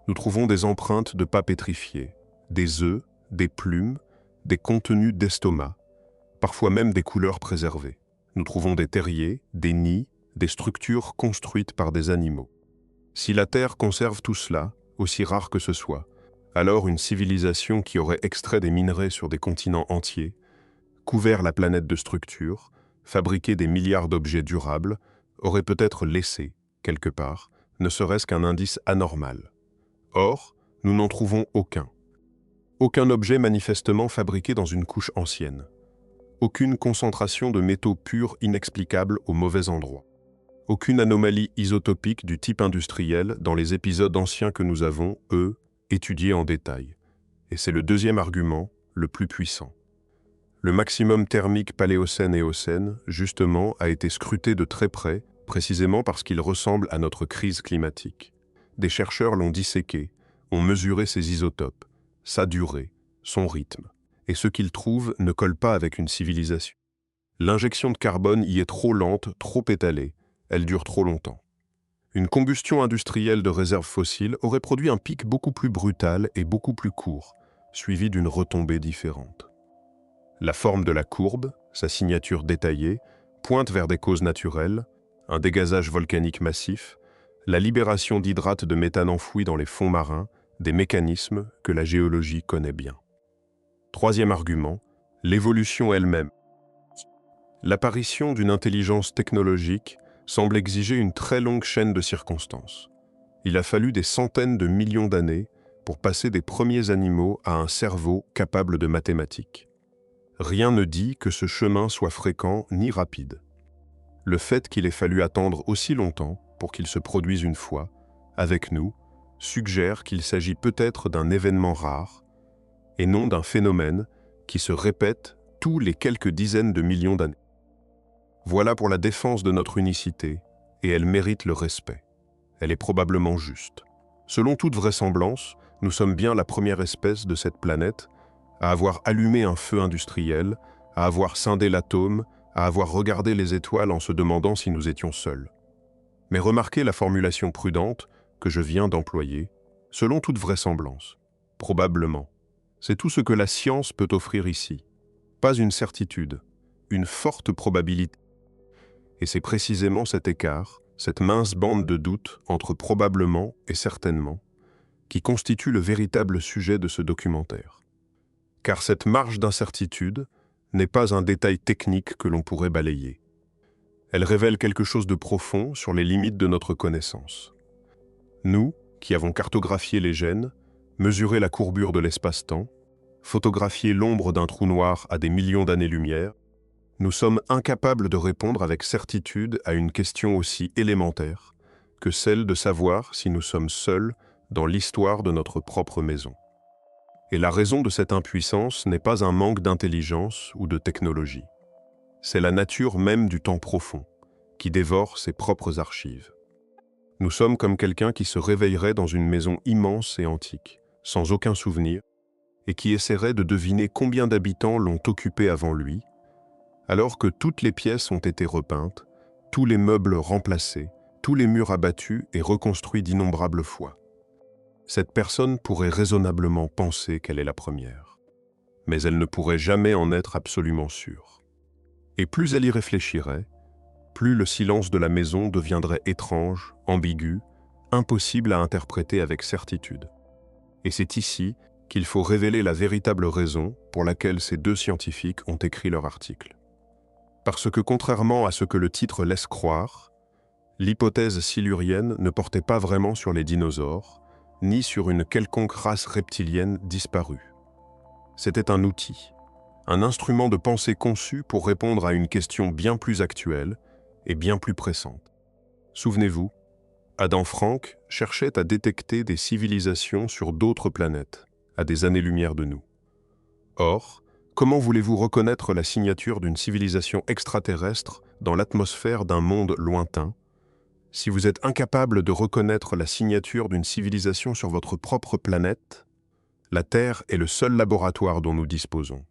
Nous trouvons des empreintes de pas pétrifiés, des œufs, des plumes, des contenus d'estomac, parfois même des couleurs préservées. Nous trouvons des terriers, des nids, des structures construites par des animaux. Si la Terre conserve tout cela, aussi rare que ce soit, alors une civilisation qui aurait extrait des minerais sur des continents entiers, couvert la planète de structures, fabriqué des milliards d'objets durables, aurait peut-être laissé, quelque part, ne serait-ce qu'un indice anormal. Or, nous n'en trouvons aucun. Aucun objet manifestement fabriqué dans une couche ancienne. Aucune concentration de métaux purs inexplicables au mauvais endroit. Aucune anomalie isotopique du type industriel dans les épisodes anciens que nous avons, étudiés en détail. Et c'est le deuxième argument, le plus puissant. Le maximum thermique paléocène et Éocène, justement, a été scruté de très près, précisément parce qu'il ressemble à notre crise climatique. Des chercheurs l'ont disséqué, ont mesuré ses isotopes, sa durée, son rythme, et ce qu'ils trouvent ne colle pas avec une civilisation. L'injection de carbone y est trop lente, trop étalée, elle dure trop longtemps. Une combustion industrielle de réserves fossiles aurait produit un pic beaucoup plus brutal et beaucoup plus court, suivi d'une retombée différente. La forme de la courbe, sa signature détaillée, pointe vers des causes naturelles, un dégazage volcanique massif, la libération d'hydrates de méthane enfouis dans les fonds marins, des mécanismes que la géologie connaît bien. Troisième argument, l'évolution elle-même. L'apparition d'une intelligence technologique semble exiger une très longue chaîne de circonstances. Il a fallu des centaines de millions d'années pour passer des premiers animaux à un cerveau capable de mathématiques. Rien ne dit que ce chemin soit fréquent ni rapide. Le fait qu'il ait fallu attendre aussi longtemps pour qu'il se produise une fois, avec nous, suggère qu'il s'agit peut-être d'un événement rare, et non d'un phénomène qui se répète tous les quelques dizaines de millions d'années. Voilà pour la défense de notre unicité, et elle mérite le respect. Elle est probablement juste. Selon toute vraisemblance, nous sommes bien la première espèce de cette planète à avoir allumé un feu industriel, à avoir scindé l'atome, à avoir regardé les étoiles en se demandant si nous étions seuls. Mais remarquez la formulation prudente que je viens d'employer, selon toute vraisemblance. Probablement. C'est tout ce que la science peut offrir ici. Pas une certitude, une forte probabilité. Et c'est précisément cet écart, cette mince bande de doute entre probablement et certainement, qui constitue le véritable sujet de ce documentaire. Car cette marge d'incertitude n'est pas un détail technique que l'on pourrait balayer. Elle révèle quelque chose de profond sur les limites de notre connaissance. Nous, qui avons cartographié les gènes, mesuré la courbure de l'espace-temps, photographié l'ombre d'un trou noir à des millions d'années-lumière, nous sommes incapables de répondre avec certitude à une question aussi élémentaire que celle de savoir si nous sommes seuls dans l'histoire de notre propre maison. Et la raison de cette impuissance n'est pas un manque d'intelligence ou de technologie. C'est la nature même du temps profond, qui dévore ses propres archives. Nous sommes comme quelqu'un qui se réveillerait dans une maison immense et antique, sans aucun souvenir, et qui essaierait de deviner combien d'habitants l'ont occupé avant lui, alors que toutes les pièces ont été repeintes, tous les meubles remplacés, tous les murs abattus et reconstruits d'innombrables fois. Cette personne pourrait raisonnablement penser qu'elle est la première. Mais elle ne pourrait jamais en être absolument sûre. Et plus elle y réfléchirait, plus le silence de la maison deviendrait étrange, ambigu, impossible à interpréter avec certitude. Et c'est ici qu'il faut révéler la véritable raison pour laquelle ces deux scientifiques ont écrit leur article. Parce que contrairement à ce que le titre laisse croire, l'hypothèse silurienne ne portait pas vraiment sur les dinosaures, ni sur une quelconque race reptilienne disparue. C'était un outil, un instrument de pensée conçu pour répondre à une question bien plus actuelle et bien plus pressante. Souvenez-vous, Adam Frank cherchait à détecter des civilisations sur d'autres planètes, à des années-lumière de nous. Or, comment voulez-vous reconnaître la signature d'une civilisation extraterrestre dans l'atmosphère d'un monde lointain, si vous êtes incapable de reconnaître la signature d'une civilisation sur votre propre planète? La Terre est le seul laboratoire dont nous disposons.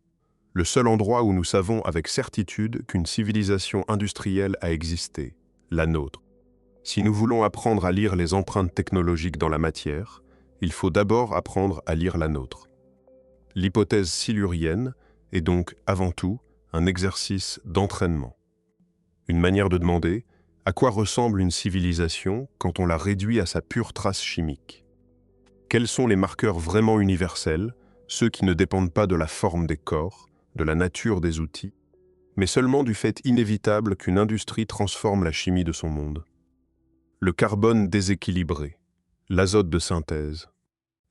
Le seul endroit où nous savons avec certitude qu'une civilisation industrielle a existé, la nôtre. Si nous voulons apprendre à lire les empreintes technologiques dans la matière, il faut d'abord apprendre à lire la nôtre. L'hypothèse silurienne est donc, avant tout, un exercice d'entraînement. Une manière de demander à quoi ressemble une civilisation quand on la réduit à sa pure trace chimique. Quels sont les marqueurs vraiment universels, ceux qui ne dépendent pas de la forme des corps, de la nature des outils, mais seulement du fait inévitable qu'une industrie transforme la chimie de son monde? Le carbone déséquilibré, l'azote de synthèse,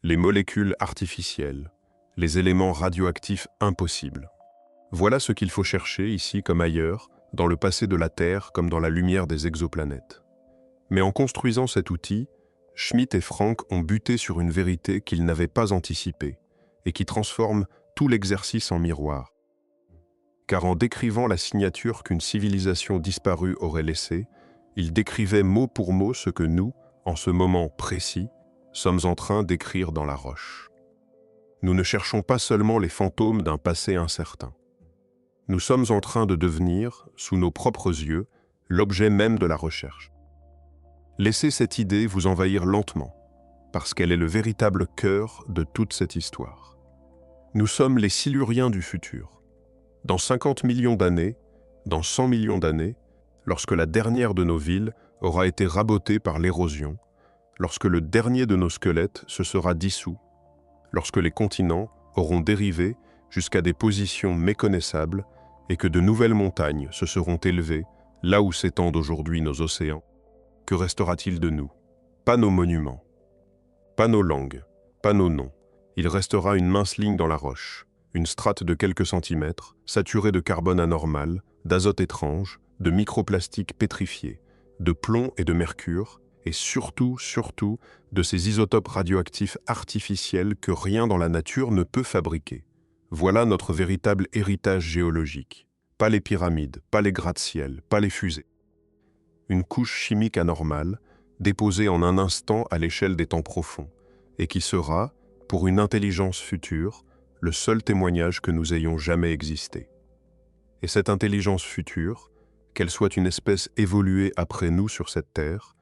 les molécules artificielles, les éléments radioactifs impossibles. Voilà ce qu'il faut chercher ici comme ailleurs, dans le passé de la Terre comme dans la lumière des exoplanètes. Mais en construisant cet outil, Schmitt et Frank ont buté sur une vérité qu'ils n'avaient pas anticipée et qui transforme tout l'exercice en miroir. Car en décrivant la signature qu'une civilisation disparue aurait laissée, ils décrivaient mot pour mot ce que nous, en ce moment précis, sommes en train d'écrire dans la roche. Nous ne cherchons pas seulement les fantômes d'un passé incertain. Nous sommes en train de devenir, sous nos propres yeux, l'objet même de la recherche. Laissez cette idée vous envahir lentement, parce qu'elle est le véritable cœur de toute cette histoire. Nous sommes les Siluriens du futur. Dans 50 millions d'années, dans 100 millions d'années, lorsque la dernière de nos villes aura été rabotée par l'érosion, lorsque le dernier de nos squelettes se sera dissous, lorsque les continents auront dérivé jusqu'à des positions méconnaissables et que de nouvelles montagnes se seront élevées là où s'étendent aujourd'hui nos océans, que restera-t-il de nous? Pas nos monuments, pas nos langues, pas nos noms. Il restera une mince ligne dans la roche, une strate de quelques centimètres, saturée de carbone anormal, d'azote étrange, de microplastiques pétrifiés, de plomb et de mercure, et surtout, de ces isotopes radioactifs artificiels que rien dans la nature ne peut fabriquer. Voilà notre véritable héritage géologique. Pas les pyramides, pas les gratte-ciel, pas les fusées. Une couche chimique anormale, déposée en un instant à l'échelle des temps profonds, et qui sera, pour une intelligence future, le seul témoignage que nous ayons jamais existé. Et cette intelligence future, qu'elle soit une espèce évoluée après nous sur cette terre,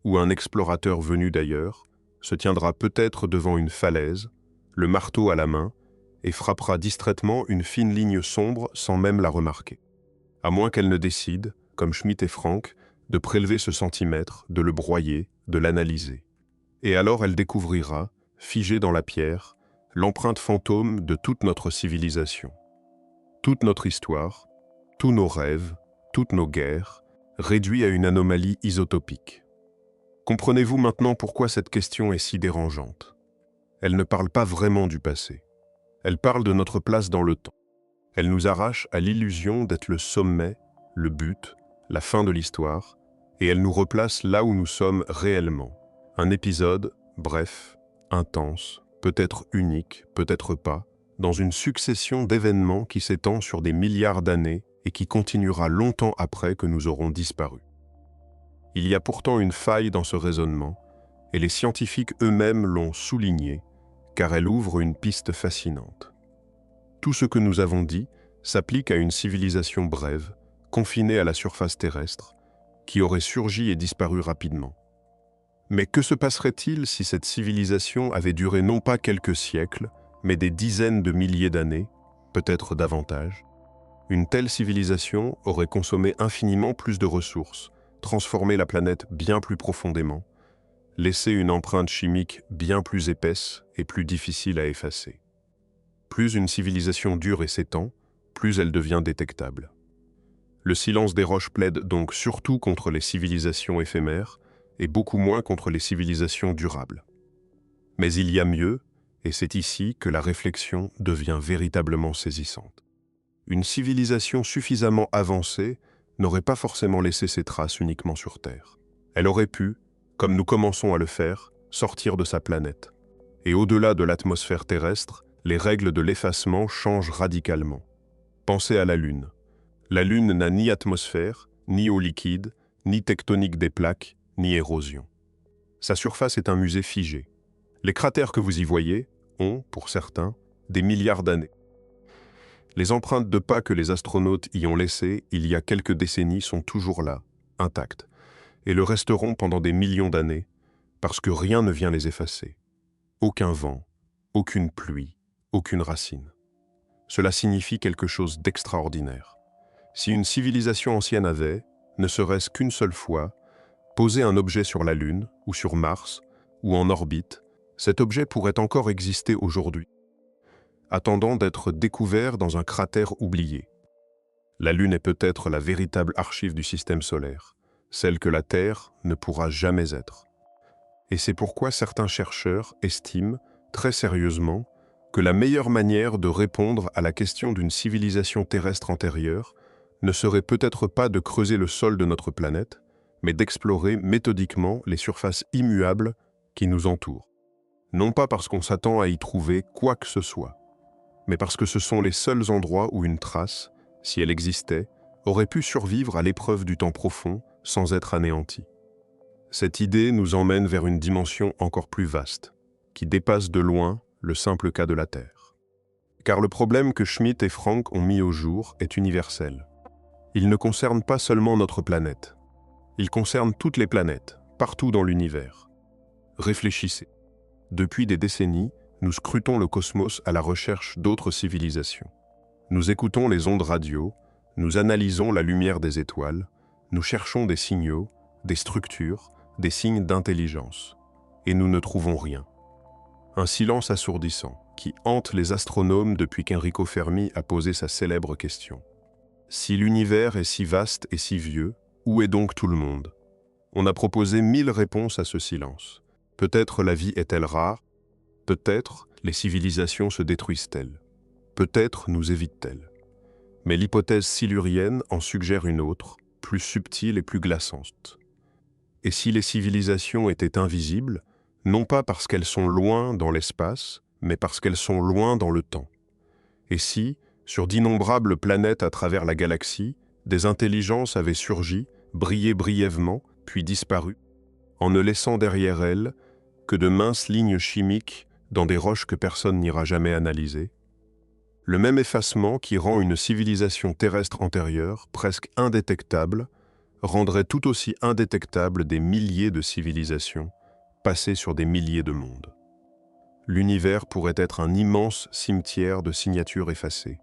ou un explorateur venu d'ailleurs, se tiendra peut-être devant une falaise, le marteau à la main, et frappera distraitement une fine ligne sombre sans même la remarquer. À moins qu'elle ne décide, comme Schmitt et Frank, de prélever ce centimètre, de le broyer, de l'analyser. Et alors elle découvrira, figée dans la pierre, l'empreinte fantôme de toute notre civilisation. Toute notre histoire, tous nos rêves, toutes nos guerres, réduits à une anomalie isotopique. Comprenez-vous maintenant pourquoi cette question est si dérangeante? Elle ne parle pas vraiment du passé. Elle parle de notre place dans le temps. Elle nous arrache à l'illusion d'être le sommet, le but, la fin de l'histoire, et elle nous replace là où nous sommes réellement. Un épisode, bref, intense, peut-être unique, peut-être pas, dans une succession d'événements qui s'étend sur des milliards d'années et qui continuera longtemps après que nous aurons disparu. Il y a pourtant une faille dans ce raisonnement, et les scientifiques eux-mêmes l'ont souligné, car elle ouvre une piste fascinante. Tout ce que nous avons dit s'applique à une civilisation brève, confinée à la surface terrestre, qui aurait surgi et disparu rapidement. Mais que se passerait-il si cette civilisation avait duré non pas quelques siècles, mais des dizaines de milliers d'années, peut-être davantage? Une telle civilisation aurait consommé infiniment plus de ressources, transformé la planète bien plus profondément, laissé une empreinte chimique bien plus épaisse et plus difficile à effacer. Plus une civilisation dure et s'étend, plus elle devient détectable. Le silence des roches plaide donc surtout contre les civilisations éphémères et beaucoup moins contre les civilisations durables. Mais il y a mieux, et c'est ici que la réflexion devient véritablement saisissante. Une civilisation suffisamment avancée n'aurait pas forcément laissé ses traces uniquement sur Terre. Elle aurait pu, comme nous commençons à le faire, sortir de sa planète. Et au-delà de l'atmosphère terrestre, les règles de l'effacement changent radicalement. Pensez à la Lune. La Lune n'a ni atmosphère, ni eau liquide, ni tectonique des plaques, ni érosion. Sa surface est un musée figé. Les cratères que vous y voyez ont, pour certains, des milliards d'années. Les empreintes de pas que les astronautes y ont laissées il y a quelques décennies sont toujours là, intactes, et le resteront pendant des millions d'années, parce que rien ne vient les effacer. Aucun vent, aucune pluie, aucune racine. Cela signifie quelque chose d'extraordinaire. Si une civilisation ancienne avait, ne serait-ce qu'une seule fois, posé un objet sur la Lune, ou sur Mars, ou en orbite, cet objet pourrait encore exister aujourd'hui, attendant d'être découvert dans un cratère oublié. La Lune est peut-être la véritable archive du système solaire, celle que la Terre ne pourra jamais être. Et c'est pourquoi certains chercheurs estiment, très sérieusement, que la meilleure manière de répondre à la question d'une civilisation terrestre antérieure ne serait peut-être pas de creuser le sol de notre planète, mais d'explorer méthodiquement les surfaces immuables qui nous entourent. Non pas parce qu'on s'attend à y trouver quoi que ce soit, mais parce que ce sont les seuls endroits où une trace, si elle existait, aurait pu survivre à l'épreuve du temps profond sans être anéantie. Cette idée nous emmène vers une dimension encore plus vaste, qui dépasse de loin le simple cas de la Terre. Car le problème que Schmitt et Frank ont mis au jour est universel. Il ne concerne pas seulement notre planète. Il concerne toutes les planètes, partout dans l'univers. Réfléchissez. Depuis des décennies, nous scrutons le cosmos à la recherche d'autres civilisations. Nous écoutons les ondes radio, nous analysons la lumière des étoiles, nous cherchons des signaux, des structures, des signes d'intelligence. Et nous ne trouvons rien. Un silence assourdissant qui hante les astronomes depuis qu'Enrico Fermi a posé sa célèbre question. Si l'univers est si vaste et si vieux, où est donc tout le monde? On a proposé 1000 réponses à ce silence. Peut-être la vie est-elle rare? Peut-être les civilisations se détruisent-elles? Peut-être nous évitent-elles? Mais l'hypothèse silurienne en suggère une autre, plus subtile et plus glaçante. Et si les civilisations étaient invisibles, non pas parce qu'elles sont loin dans l'espace, mais parce qu'elles sont loin dans le temps? Et si, sur d'innombrables planètes à travers la galaxie, des intelligences avaient surgi, brillé brièvement, puis disparu, en ne laissant derrière elles que de minces lignes chimiques dans des roches que personne n'ira jamais analyser? Le même effacement qui rend une civilisation terrestre antérieure presque indétectable rendrait tout aussi indétectable des milliers de civilisations passées sur des milliers de mondes. L'univers pourrait être un immense cimetière de signatures effacées,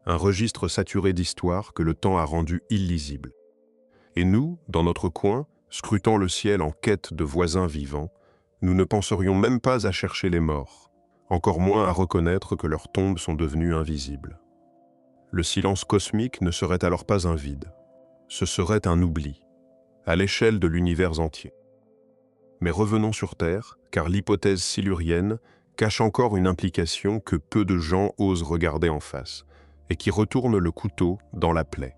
un registre saturé d'histoires que le temps a rendu illisible. Et nous, dans notre coin, scrutant le ciel en quête de voisins vivants, nous ne penserions même pas à chercher les morts, encore moins à reconnaître que leurs tombes sont devenues invisibles. Le silence cosmique ne serait alors pas un vide, ce serait un oubli, à l'échelle de l'univers entier. Mais revenons sur Terre, car l'hypothèse silurienne cache encore une implication que peu de gens osent regarder en face, et qui retourne le couteau dans la plaie.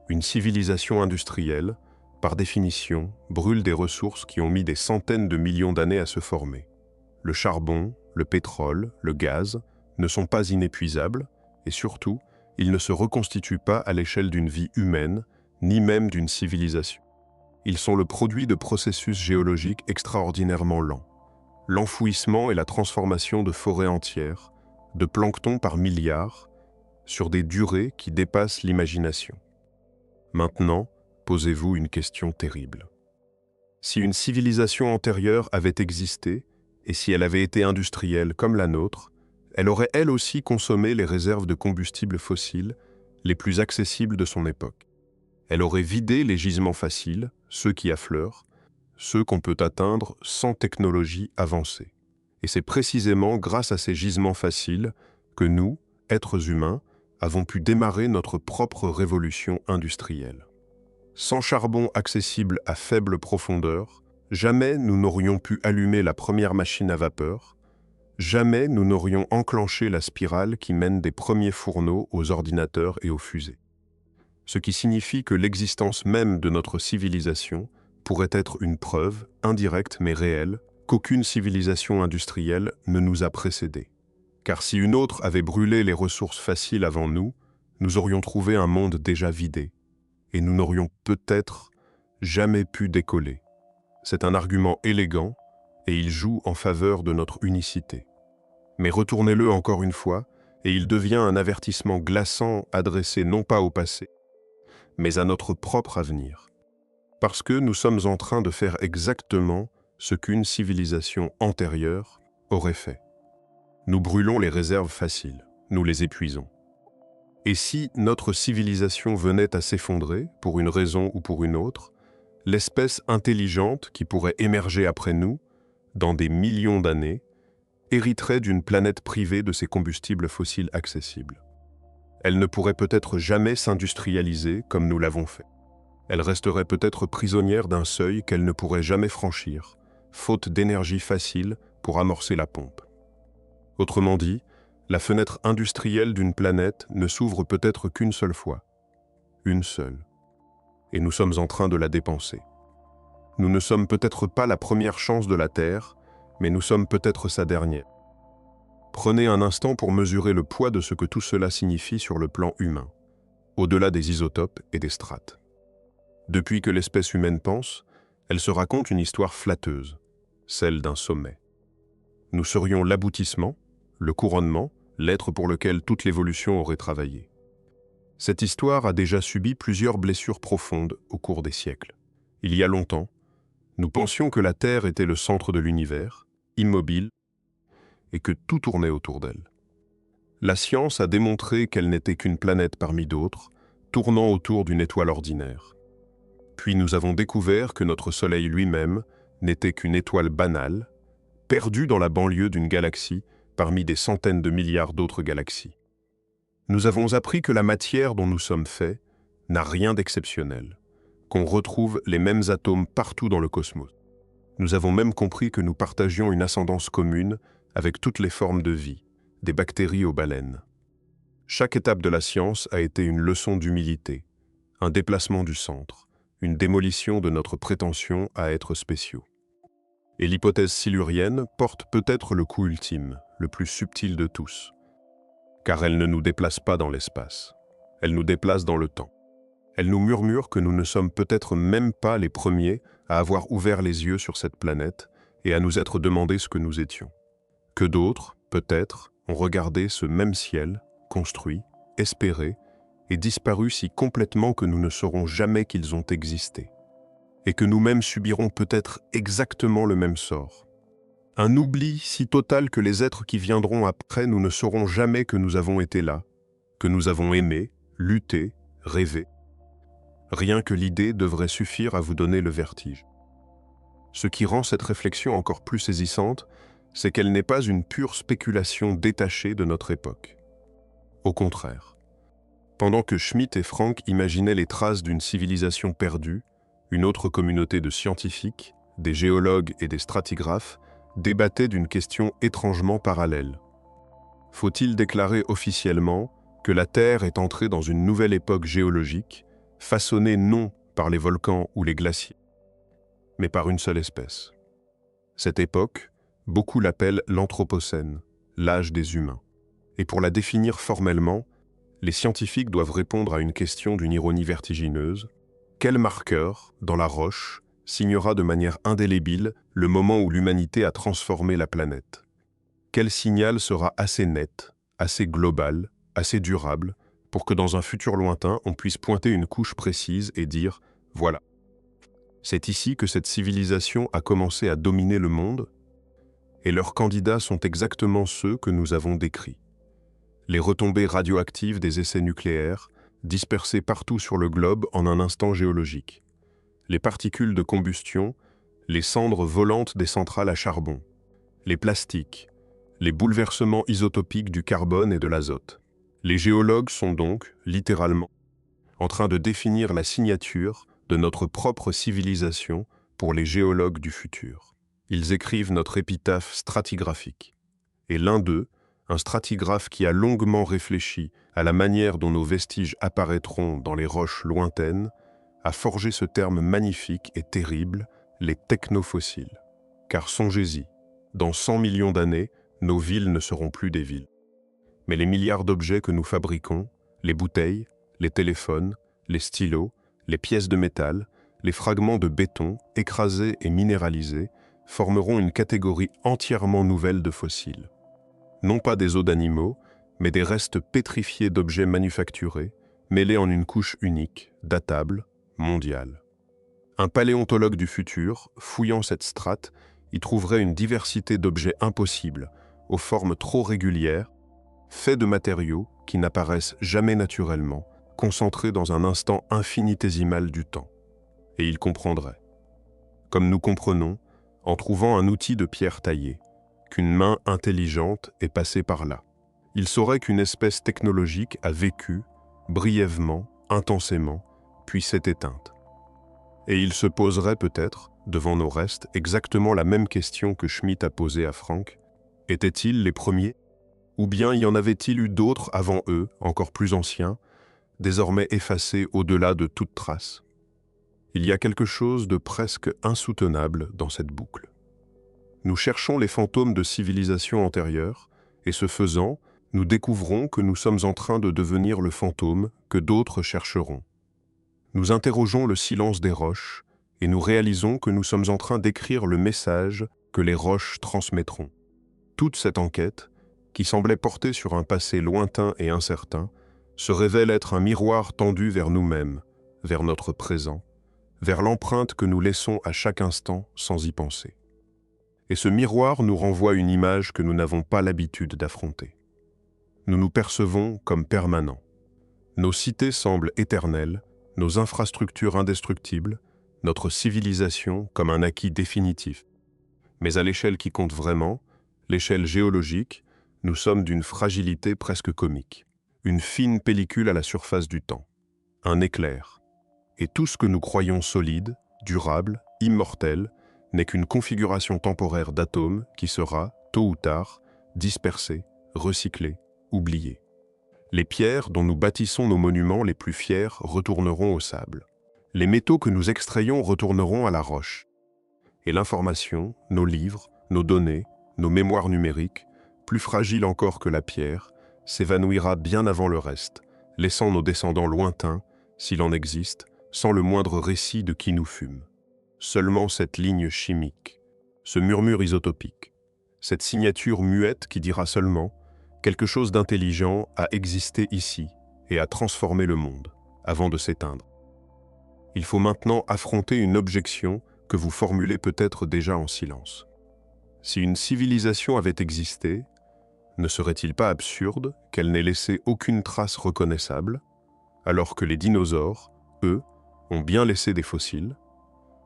Une civilisation industrielle, par définition, brûle des ressources qui ont mis des centaines de millions d'années à se former. Le charbon, le pétrole, le gaz ne sont pas inépuisables, et surtout, ils ne se reconstituent pas à l'échelle d'une vie humaine, ni même d'une civilisation. Ils sont le produit de processus géologiques extraordinairement lents. L'enfouissement et la transformation de forêts entières, de plancton par milliards, sur des durées qui dépassent l'imagination. Maintenant, posez-vous une question terrible. Si une civilisation antérieure avait existé, et si elle avait été industrielle comme la nôtre, elle aurait elle aussi consommé les réserves de combustibles fossiles les plus accessibles de son époque. Elle aurait vidé les gisements faciles, ceux qui affleurent, ceux qu'on peut atteindre sans technologie avancée. Et c'est précisément grâce à ces gisements faciles que nous, êtres humains, avons pu démarrer notre propre révolution industrielle. Sans charbon accessible à faible profondeur, jamais nous n'aurions pu allumer la première machine à vapeur, jamais nous n'aurions enclenché la spirale qui mène des premiers fourneaux aux ordinateurs et aux fusées. Ce qui signifie que l'existence même de notre civilisation pourrait être une preuve, indirecte mais réelle, qu'aucune civilisation industrielle ne nous a précédés. Car si une autre avait brûlé les ressources faciles avant nous, nous aurions trouvé un monde déjà vidé, et nous n'aurions peut-être jamais pu décoller. C'est un argument élégant, et il joue en faveur de notre unicité. Mais retournez-le encore une fois, et il devient un avertissement glaçant adressé non pas au passé, mais à notre propre avenir. Parce que nous sommes en train de faire exactement ce qu'une civilisation antérieure aurait fait. Nous brûlons les réserves faciles, nous les épuisons. Et si notre civilisation venait à s'effondrer, pour une raison ou pour une autre, l'espèce intelligente qui pourrait émerger après nous, dans des millions d'années, hériterait d'une planète privée de ses combustibles fossiles accessibles. Elle ne pourrait peut-être jamais s'industrialiser comme nous l'avons fait. Elle resterait peut-être prisonnière d'un seuil qu'elle ne pourrait jamais franchir, faute d'énergie facile pour amorcer la pompe. Autrement dit, la fenêtre industrielle d'une planète ne s'ouvre peut-être qu'une seule fois. Une seule. Et nous sommes en train de la dépenser. Nous ne sommes peut-être pas la première chance de la Terre, mais nous sommes peut-être sa dernière. Prenez un instant pour mesurer le poids de ce que tout cela signifie sur le plan humain, au-delà des isotopes et des strates. Depuis que l'espèce humaine pense, elle se raconte une histoire flatteuse, celle d'un sommet. Nous serions l'aboutissement, le couronnement, l'être pour lequel toute l'évolution aurait travaillé. Cette histoire a déjà subi plusieurs blessures profondes au cours des siècles. Il y a longtemps, nous pensions que la Terre était le centre de l'univers, immobile, et que tout tournait autour d'elle. La science a démontré qu'elle n'était qu'une planète parmi d'autres, tournant autour d'une étoile ordinaire. Puis nous avons découvert que notre Soleil lui-même n'était qu'une étoile banale, perdue dans la banlieue d'une galaxie parmi des centaines de milliards d'autres galaxies. Nous avons appris que la matière dont nous sommes faits n'a rien d'exceptionnel, qu'on retrouve les mêmes atomes partout dans le cosmos. Nous avons même compris que nous partagions une ascendance commune avec toutes les formes de vie, des bactéries aux baleines. Chaque étape de la science a été une leçon d'humilité, un déplacement du centre, une démolition de notre prétention à être spéciaux. Et l'hypothèse silurienne porte peut-être le coup ultime, le plus subtil de tous, car elle ne nous déplace pas dans l'espace, elle nous déplace dans le temps. Elle nous murmure que nous ne sommes peut-être même pas les premiers à avoir ouvert les yeux sur cette planète et à nous être demandé ce que nous étions. Que d'autres, peut-être, ont regardé ce même ciel, construit, espéré, et disparu si complètement que nous ne saurons jamais qu'ils ont existé. Et que nous-mêmes subirons peut-être exactement le même sort. Un oubli si total que les êtres qui viendront après nous ne sauront jamais que nous avons été là, que nous avons aimé, lutté, rêvé. Rien que l'idée devrait suffire à vous donner le vertige. Ce qui rend cette réflexion encore plus saisissante, c'est qu'elle n'est pas une pure spéculation détachée de notre époque. Au contraire. Pendant que Schmitt et Frank imaginaient les traces d'une civilisation perdue, une autre communauté de scientifiques, des géologues et des stratigraphes débattait d'une question étrangement parallèle. Faut-il déclarer officiellement que la Terre est entrée dans une nouvelle époque géologique, façonnée non par les volcans ou les glaciers, mais par une seule espèce? Cette époque, beaucoup l'appellent l'Anthropocène, l'âge des humains. Et pour la définir formellement, les scientifiques doivent répondre à une question d'une ironie vertigineuse. Quel marqueur, dans la roche, signera de manière indélébile le moment où l'humanité a transformé la planète? Quel signal sera assez net, assez global, assez durable, pour que dans un futur lointain, on puisse pointer une couche précise et dire « voilà ». C'est ici que cette civilisation a commencé à dominer le monde, et leurs candidats sont exactement ceux que nous avons décrits. Les retombées radioactives des essais nucléaires, dispersées partout sur le globe en un instant géologique. Les particules de combustion, les cendres volantes des centrales à charbon, les plastiques, les bouleversements isotopiques du carbone et de l'azote. Les géologues sont donc, littéralement, en train de définir la signature de notre propre civilisation pour les géologues du futur. Ils écrivent notre épitaphe stratigraphique. Et l'un d'eux, un stratigraphe qui a longuement réfléchi à la manière dont nos vestiges apparaîtront dans les roches lointaines, a forgé ce terme magnifique et terrible, les technofossiles. Car songez-y, dans 100 millions d'années, nos villes ne seront plus des villes. Mais les milliards d'objets que nous fabriquons, les bouteilles, les téléphones, les stylos, les pièces de métal, les fragments de béton écrasés et minéralisés, formeront une catégorie entièrement nouvelle de fossiles. Non pas des os d'animaux, mais des restes pétrifiés d'objets manufacturés, mêlés en une couche unique, datable, mondiale. Un paléontologue du futur, fouillant cette strate, y trouverait une diversité d'objets impossibles, aux formes trop régulières, faits de matériaux qui n'apparaissent jamais naturellement, concentrés dans un instant infinitésimal du temps. Et il comprendrait, comme nous comprenons, en trouvant un outil de pierre taillée, qu'une main intelligente est passée par là. Il saurait qu'une espèce technologique a vécu, brièvement, intensément, puis s'est éteinte. Et il se poserait peut-être, devant nos restes, exactement la même question que Schmitt a posée à Frank. Étaient-ils les premiers? Ou bien y en avait-il eu d'autres avant eux, encore plus anciens, désormais effacés au-delà de toute trace? Il y a quelque chose de presque insoutenable dans cette boucle. Nous cherchons les fantômes de civilisations antérieures, et ce faisant, nous découvrons que nous sommes en train de devenir le fantôme que d'autres chercheront. Nous interrogeons le silence des roches, et nous réalisons que nous sommes en train d'écrire le message que les roches transmettront. Toute cette enquête, qui semblait porter sur un passé lointain et incertain, se révèle être un miroir tendu vers nous-mêmes, vers notre présent, vers l'empreinte que nous laissons à chaque instant sans y penser. Et ce miroir nous renvoie une image que nous n'avons pas l'habitude d'affronter. Nous nous percevons comme permanents. Nos cités semblent éternelles, nos infrastructures indestructibles, notre civilisation comme un acquis définitif. Mais à l'échelle qui compte vraiment, l'échelle géologique, nous sommes d'une fragilité presque comique. Une fine pellicule à la surface du temps. Un éclair. Et tout ce que nous croyons solide, durable, immortel, n'est qu'une configuration temporaire d'atomes qui sera, tôt ou tard, dispersée, recyclée, oubliée. Les pierres dont nous bâtissons nos monuments les plus fiers retourneront au sable. Les métaux que nous extrayons retourneront à la roche. Et l'information, nos livres, nos données, nos mémoires numériques, plus fragiles encore que la pierre, s'évanouira bien avant le reste, laissant nos descendants lointains, s'il en existe, sans le moindre récit de qui nous fûmes. Seulement cette ligne chimique, ce murmure isotopique, cette signature muette qui dira seulement « quelque chose d'intelligent a existé ici et a transformé le monde » avant de s'éteindre. Il faut maintenant affronter une objection que vous formulez peut-être déjà en silence. Si une civilisation avait existé, ne serait-il pas absurde qu'elle n'ait laissé aucune trace reconnaissable, alors que les dinosaures, eux, ont bien laissé des fossiles?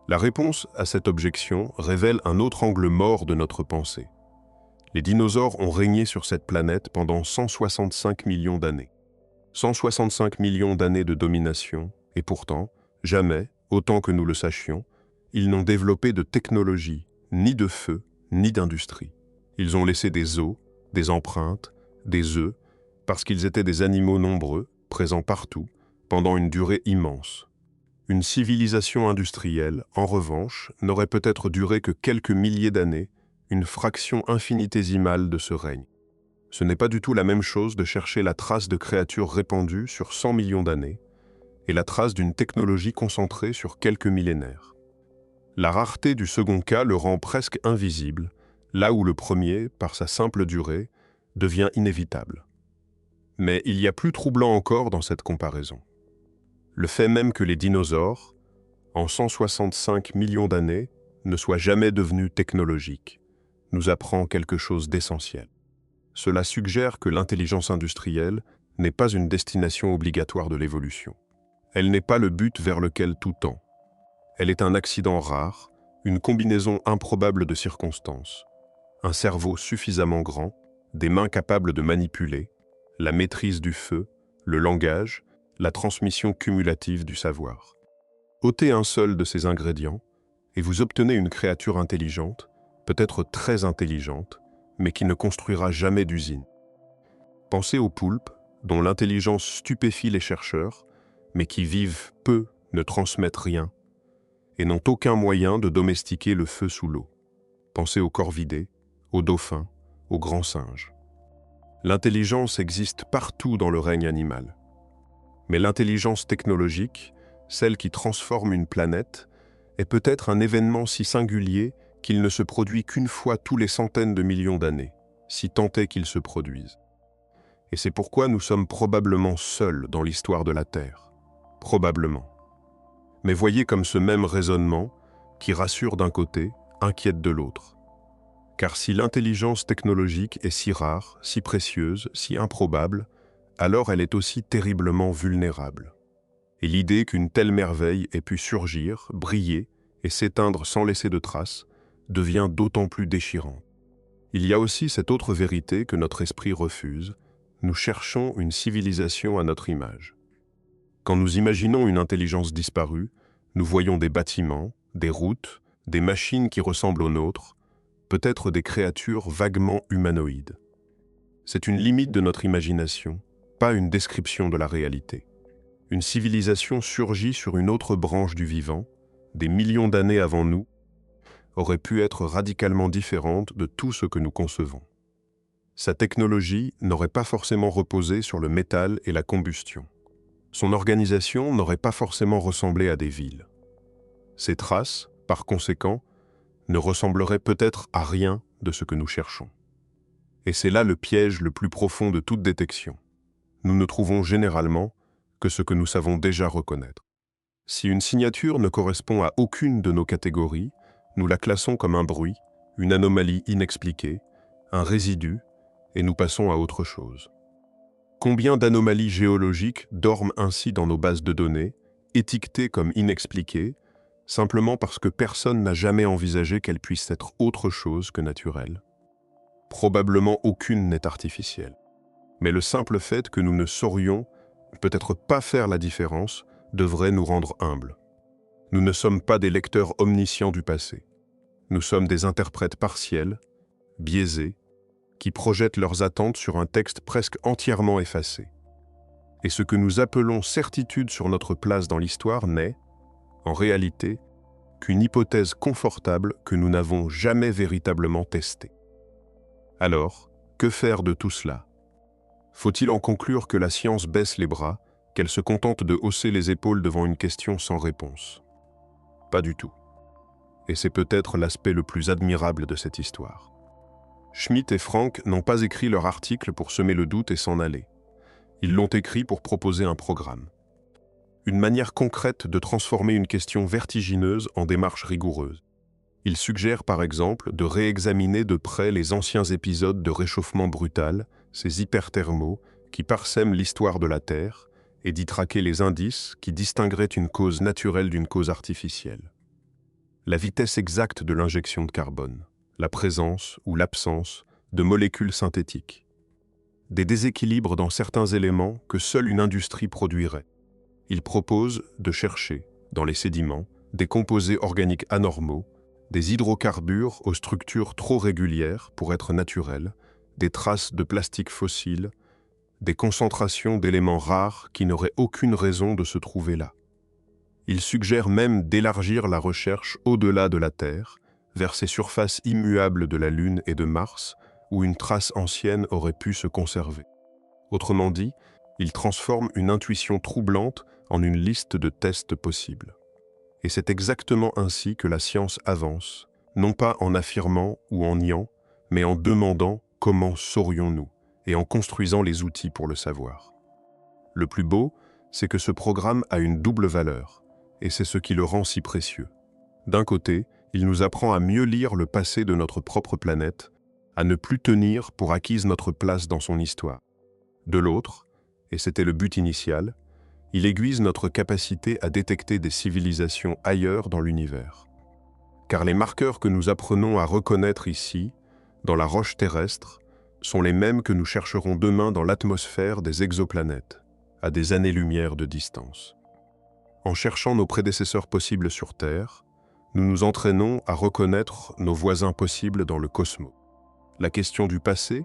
La réponse à cette objection révèle un autre angle mort de notre pensée. Les dinosaures ont régné sur cette planète pendant 165 millions d'années. 165 millions d'années de domination, et pourtant, jamais, autant que nous le sachions, ils n'ont développé de technologie, ni de feu, ni d'industrie. Ils ont laissé des os, des empreintes, des œufs, parce qu'ils étaient des animaux nombreux, présents partout, pendant une durée immense. Une civilisation industrielle, en revanche, n'aurait peut-être duré que quelques milliers d'années, une fraction infinitésimale de ce règne. Ce n'est pas du tout la même chose de chercher la trace de créatures répandues sur 100 millions d'années et la trace d'une technologie concentrée sur quelques millénaires. La rareté du second cas le rend presque invisible, là où le premier, par sa simple durée, devient inévitable. Mais il y a plus troublant encore dans cette comparaison. Le fait même que les dinosaures, en 165 millions d'années, ne soient jamais devenus technologiques, nous apprend quelque chose d'essentiel. Cela suggère que l'intelligence industrielle n'est pas une destination obligatoire de l'évolution. Elle n'est pas le but vers lequel tout tend. Elle est un accident rare, une combinaison improbable de circonstances. Un cerveau suffisamment grand, des mains capables de manipuler, la maîtrise du feu, le langage, la transmission cumulative du savoir. Ôtez un seul de ces ingrédients et vous obtenez une créature intelligente, peut-être très intelligente, mais qui ne construira jamais d'usine. Pensez aux poulpes, dont l'intelligence stupéfie les chercheurs, mais qui vivent peu, ne transmettent rien, et n'ont aucun moyen de domestiquer le feu sous l'eau. Pensez aux corvidés, aux dauphins, aux grands singes. L'intelligence existe partout dans le règne animal. Mais l'intelligence technologique, celle qui transforme une planète, est peut-être un événement si singulier qu'il ne se produit qu'une fois tous les centaines de millions d'années, si tant est qu'il se produise. Et c'est pourquoi nous sommes probablement seuls dans l'histoire de la Terre. Probablement. Mais voyez comme ce même raisonnement, qui rassure d'un côté, inquiète de l'autre. Car si l'intelligence technologique est si rare, si précieuse, si improbable, alors elle est aussi terriblement vulnérable. Et l'idée qu'une telle merveille ait pu surgir, briller et s'éteindre sans laisser de traces, devient d'autant plus déchirante. Il y a aussi cette autre vérité que notre esprit refuse. Nous cherchons une civilisation à notre image. Quand nous imaginons une intelligence disparue, nous voyons des bâtiments, des routes, des machines qui ressemblent aux nôtres, peut-être des créatures vaguement humanoïdes. C'est une limite de notre imagination, pas une description de la réalité. Une civilisation surgit sur une autre branche du vivant, des millions d'années avant nous, aurait pu être radicalement différente de tout ce que nous concevons. Sa technologie n'aurait pas forcément reposé sur le métal et la combustion. Son organisation n'aurait pas forcément ressemblé à des villes. Ses traces, par conséquent, ne ressembleraient peut-être à rien de ce que nous cherchons. Et c'est là le piège le plus profond de toute détection. Nous ne trouvons généralement que ce que nous savons déjà reconnaître. Si une signature ne correspond à aucune de nos catégories, nous la classons comme un bruit, une anomalie inexpliquée, un résidu, et nous passons à autre chose. Combien d'anomalies géologiques dorment ainsi dans nos bases de données, étiquetées comme inexpliquées, simplement parce que personne n'a jamais envisagé qu'elles puissent être autre chose que naturelles? Probablement aucune n'est artificielle. Mais le simple fait que nous ne saurions, peut-être pas faire la différence, devrait nous rendre humbles. Nous ne sommes pas des lecteurs omniscients du passé. Nous sommes des interprètes partiels, biaisés, qui projettent leurs attentes sur un texte presque entièrement effacé. Et ce que nous appelons certitude sur notre place dans l'histoire n'est, en réalité, qu'une hypothèse confortable que nous n'avons jamais véritablement testée. Alors, que faire de tout cela? Faut-il en conclure que la science baisse les bras, qu'elle se contente de hausser les épaules devant une question sans réponse? Pas du tout. Et c'est peut-être l'aspect le plus admirable de cette histoire. Schmitt et Frank n'ont pas écrit leur article pour semer le doute et s'en aller. Ils l'ont écrit pour proposer un programme. Une manière concrète de transformer une question vertigineuse en démarche rigoureuse. Ils suggèrent par exemple de réexaminer de près les anciens épisodes de réchauffement brutal, ces hyperthermaux qui parsèment l'histoire de la Terre, et d'y traquer les indices qui distingueraient une cause naturelle d'une cause artificielle. La vitesse exacte de l'injection de carbone, la présence ou l'absence de molécules synthétiques. Des déséquilibres dans certains éléments que seule une industrie produirait. Ils proposent de chercher, dans les sédiments, des composés organiques anormaux, des hydrocarbures aux structures trop régulières pour être naturelles, des traces de plastique fossile, des concentrations d'éléments rares qui n'auraient aucune raison de se trouver là. Ils suggèrent même d'élargir la recherche au-delà de la Terre, vers ces surfaces immuables de la Lune et de Mars, où une trace ancienne aurait pu se conserver. Autrement dit, ils transforment une intuition troublante en une liste de tests possibles. Et c'est exactement ainsi que la science avance, non pas en affirmant ou en niant, mais en demandant comment saurions-nous, et en construisant les outils pour le savoir. Le plus beau, c'est que ce programme a une double valeur, et c'est ce qui le rend si précieux. D'un côté, il nous apprend à mieux lire le passé de notre propre planète, à ne plus tenir pour acquise notre place dans son histoire. De l'autre, et c'était le but initial, il aiguise notre capacité à détecter des civilisations ailleurs dans l'univers. Car les marqueurs que nous apprenons à reconnaître ici, dans la roche terrestre, sont les mêmes que nous chercherons demain dans l'atmosphère des exoplanètes, à des années-lumière de distance. En cherchant nos prédécesseurs possibles sur Terre, nous nous entraînons à reconnaître nos voisins possibles dans le cosmos. La question du passé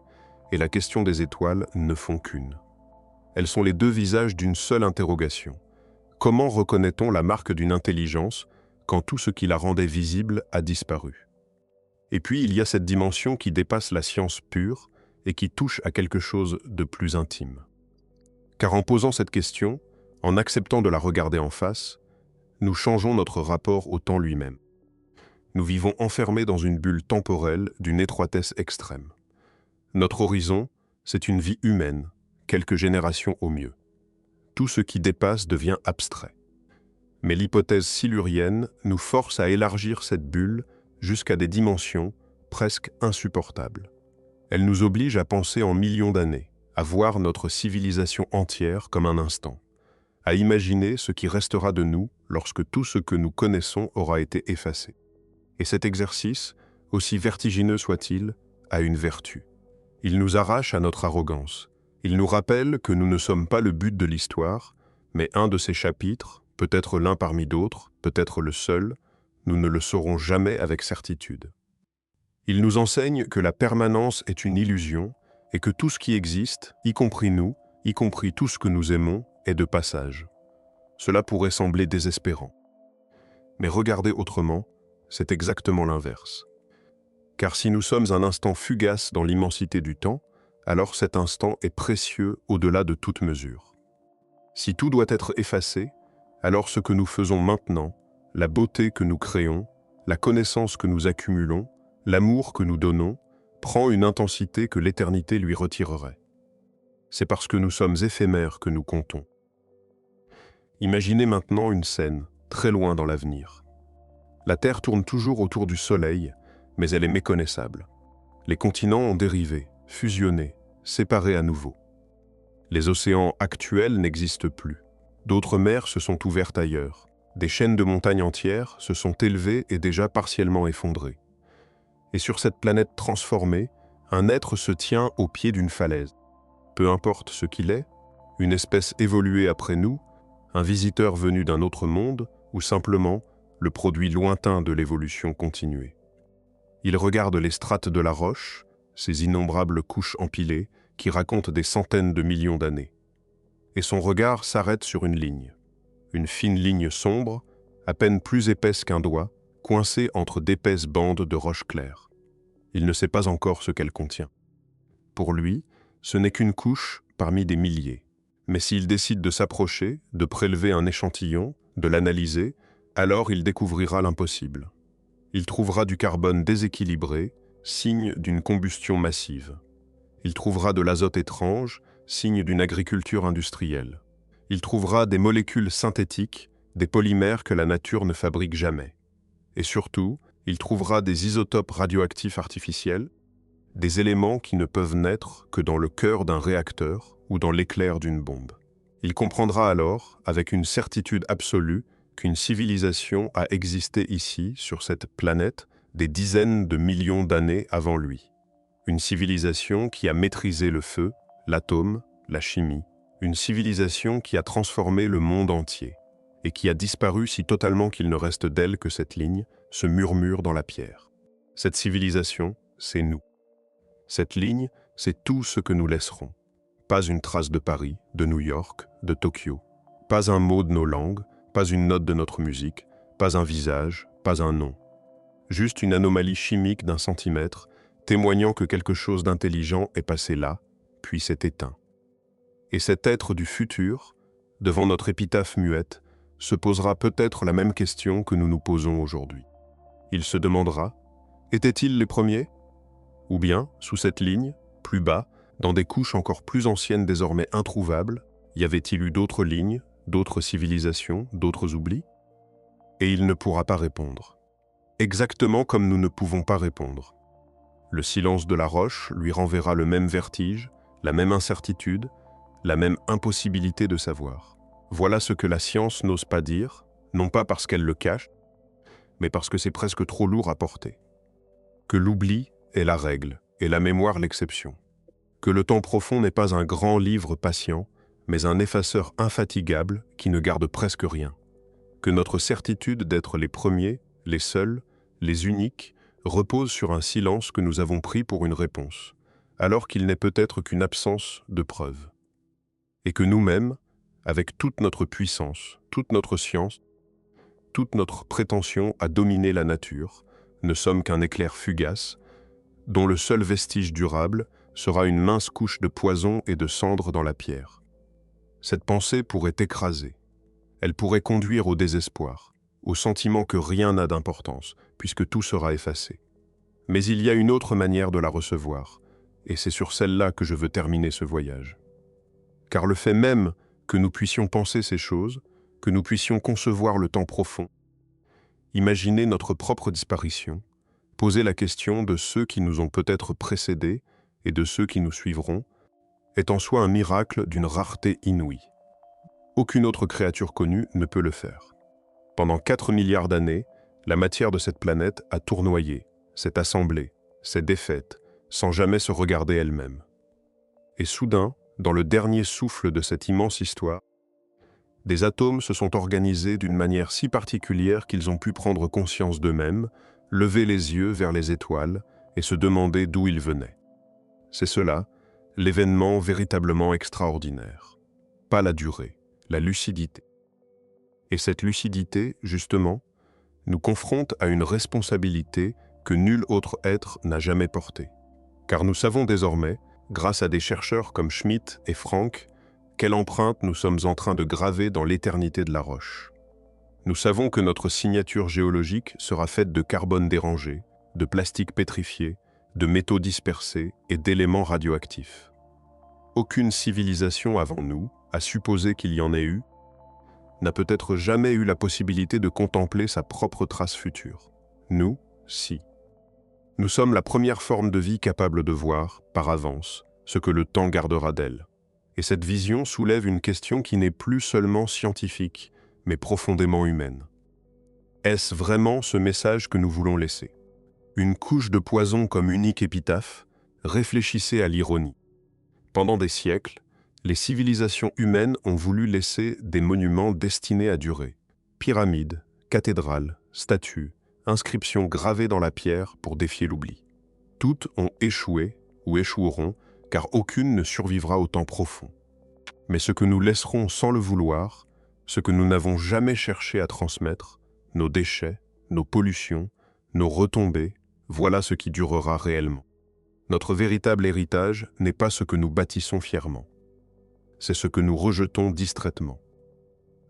et la question des étoiles ne font qu'une. Elles sont les deux visages d'une seule interrogation. Comment reconnaît-on la marque d'une intelligence quand tout ce qui la rendait visible a disparu? Et puis il y a cette dimension qui dépasse la science pure et qui touche à quelque chose de plus intime. Car en posant cette question, en acceptant de la regarder en face, nous changeons notre rapport au temps lui-même. Nous vivons enfermés dans une bulle temporelle d'une étroitesse extrême. Notre horizon, c'est une vie humaine, quelques générations au mieux. Tout ce qui dépasse devient abstrait. Mais l'hypothèse silurienne nous force à élargir cette bulle jusqu'à des dimensions presque insupportables. Elle nous oblige à penser en millions d'années, à voir notre civilisation entière comme un instant, à imaginer ce qui restera de nous lorsque tout ce que nous connaissons aura été effacé. Et cet exercice, aussi vertigineux soit-il, a une vertu. Il nous arrache à notre arrogance. Il nous rappelle que nous ne sommes pas le but de l'histoire, mais un de ses chapitres, peut-être l'un parmi d'autres, peut-être le seul, nous ne le saurons jamais avec certitude. Il nous enseigne que la permanence est une illusion et que tout ce qui existe, y compris nous, y compris tout ce que nous aimons, est de passage. Cela pourrait sembler désespérant. Mais regardez autrement, c'est exactement l'inverse. Car si nous sommes un instant fugace dans l'immensité du temps, alors cet instant est précieux au-delà de toute mesure. Si tout doit être effacé, alors ce que nous faisons maintenant, la beauté que nous créons, la connaissance que nous accumulons, l'amour que nous donnons, prend une intensité que l'éternité lui retirerait. C'est parce que nous sommes éphémères que nous comptons. Imaginez maintenant une scène, très loin dans l'avenir. La Terre tourne toujours autour du Soleil, mais elle est méconnaissable. Les continents ont dérivé, fusionné, séparé à nouveau. Les océans actuels n'existent plus. D'autres mers se sont ouvertes ailleurs. Des chaînes de montagnes entières se sont élevées et déjà partiellement effondrées. Et sur cette planète transformée, un être se tient au pied d'une falaise. Peu importe ce qu'il est, une espèce évoluée après nous, un visiteur venu d'un autre monde, ou simplement le produit lointain de l'évolution continuée. Il regarde les strates de la roche, ces innombrables couches empilées qui racontent des centaines de millions d'années. Et son regard s'arrête sur une fine ligne sombre, à peine plus épaisse qu'un doigt, coincée entre d'épaisses bandes de roches claires. Il ne sait pas encore ce qu'elle contient. Pour lui, ce n'est qu'une couche parmi des milliers. Mais s'il décide de s'approcher, de prélever un échantillon, de l'analyser, alors il découvrira l'impossible. Il trouvera du carbone déséquilibré, signe d'une combustion massive. Il trouvera de l'azote étrange, signe d'une agriculture industrielle. Il trouvera des molécules synthétiques, des polymères que la nature ne fabrique jamais. Et surtout, il trouvera des isotopes radioactifs artificiels, des éléments qui ne peuvent naître que dans le cœur d'un réacteur ou dans l'éclair d'une bombe. Il comprendra alors, avec une certitude absolue, qu'une civilisation a existé ici, sur cette planète, des dizaines de millions d'années avant lui. Une civilisation qui a maîtrisé le feu, l'atome, la chimie. Une civilisation qui a transformé le monde entier et qui a disparu si totalement qu'il ne reste d'elle que cette ligne, ce murmure dans la pierre. Cette civilisation, c'est nous. Cette ligne, c'est tout ce que nous laisserons. Pas une trace de Paris, de New York, de Tokyo. Pas un mot de nos langues, pas une note de notre musique, pas un visage, pas un nom. Juste une anomalie chimique d'un centimètre, témoignant que quelque chose d'intelligent est passé là, puis s'est éteint. Et cet être du futur, devant notre épitaphe muette, se posera peut-être la même question que nous nous posons aujourd'hui. Il se demandera, étaient-ils les premiers? Ou bien, sous cette ligne, plus bas, dans des couches encore plus anciennes désormais introuvables, y avait-il eu d'autres lignes, d'autres civilisations, d'autres oublis? Et il ne pourra pas répondre. Exactement comme nous ne pouvons pas répondre. Le silence de la roche lui renverra le même vertige, la même incertitude, la même impossibilité de savoir. Voilà ce que la science n'ose pas dire, non pas parce qu'elle le cache, mais parce que c'est presque trop lourd à porter. Que l'oubli est la règle et la mémoire l'exception. Que le temps profond n'est pas un grand livre patient, mais un effaceur infatigable qui ne garde presque rien. Que notre certitude d'être les premiers, les seuls, les uniques, repose sur un silence que nous avons pris pour une réponse, alors qu'il n'est peut-être qu'une absence de preuve. Et que nous-mêmes, avec toute notre puissance, toute notre science, toute notre prétention à dominer la nature, ne sommes qu'un éclair fugace, dont le seul vestige durable sera une mince couche de poison et de cendre dans la pierre. Cette pensée pourrait écraser. Elle pourrait conduire au désespoir, au sentiment que rien n'a d'importance, puisque tout sera effacé. Mais il y a une autre manière de la recevoir, et c'est sur celle-là que je veux terminer ce voyage. Car le fait même que nous puissions penser ces choses, que nous puissions concevoir le temps profond, imaginer notre propre disparition, poser la question de ceux qui nous ont peut-être précédés et de ceux qui nous suivront, est en soi un miracle d'une rareté inouïe. Aucune autre créature connue ne peut le faire. Pendant 4 milliards d'années, la matière de cette planète a tournoyé, s'est assemblée, s'est défaite, sans jamais se regarder elle-même. Et soudain, dans le dernier souffle de cette immense histoire, des atomes se sont organisés d'une manière si particulière qu'ils ont pu prendre conscience d'eux-mêmes, lever les yeux vers les étoiles et se demander d'où ils venaient. C'est cela, l'événement véritablement extraordinaire. Pas la durée, la lucidité. Et cette lucidité, justement, nous confronte à une responsabilité que nul autre être n'a jamais portée. Car nous savons désormais, grâce à des chercheurs comme Schmidt et Frank, quelle empreinte nous sommes en train de graver dans l'éternité de la roche. Nous savons que notre signature géologique sera faite de carbone dérangé, de plastique pétrifié, de métaux dispersés et d'éléments radioactifs. Aucune civilisation avant nous, à supposer qu'il y en ait eu, n'a peut-être jamais eu la possibilité de contempler sa propre trace future. Nous, si. Nous sommes la première forme de vie capable de voir, par avance, ce que le temps gardera d'elle. Et cette vision soulève une question qui n'est plus seulement scientifique, mais profondément humaine. Est-ce vraiment ce message que nous voulons laisser? Une couche de poison comme unique épitaphe? Réfléchissez à l'ironie. Pendant des siècles, les civilisations humaines ont voulu laisser des monuments destinés à durer. Pyramides, cathédrales, statues, inscriptions gravées dans la pierre pour défier l'oubli. Toutes ont échoué ou échoueront, car aucune ne survivra au temps profond. Mais ce que nous laisserons sans le vouloir, ce que nous n'avons jamais cherché à transmettre, nos déchets, nos pollutions, nos retombées, voilà ce qui durera réellement. Notre véritable héritage n'est pas ce que nous bâtissons fièrement. C'est ce que nous rejetons distraitement.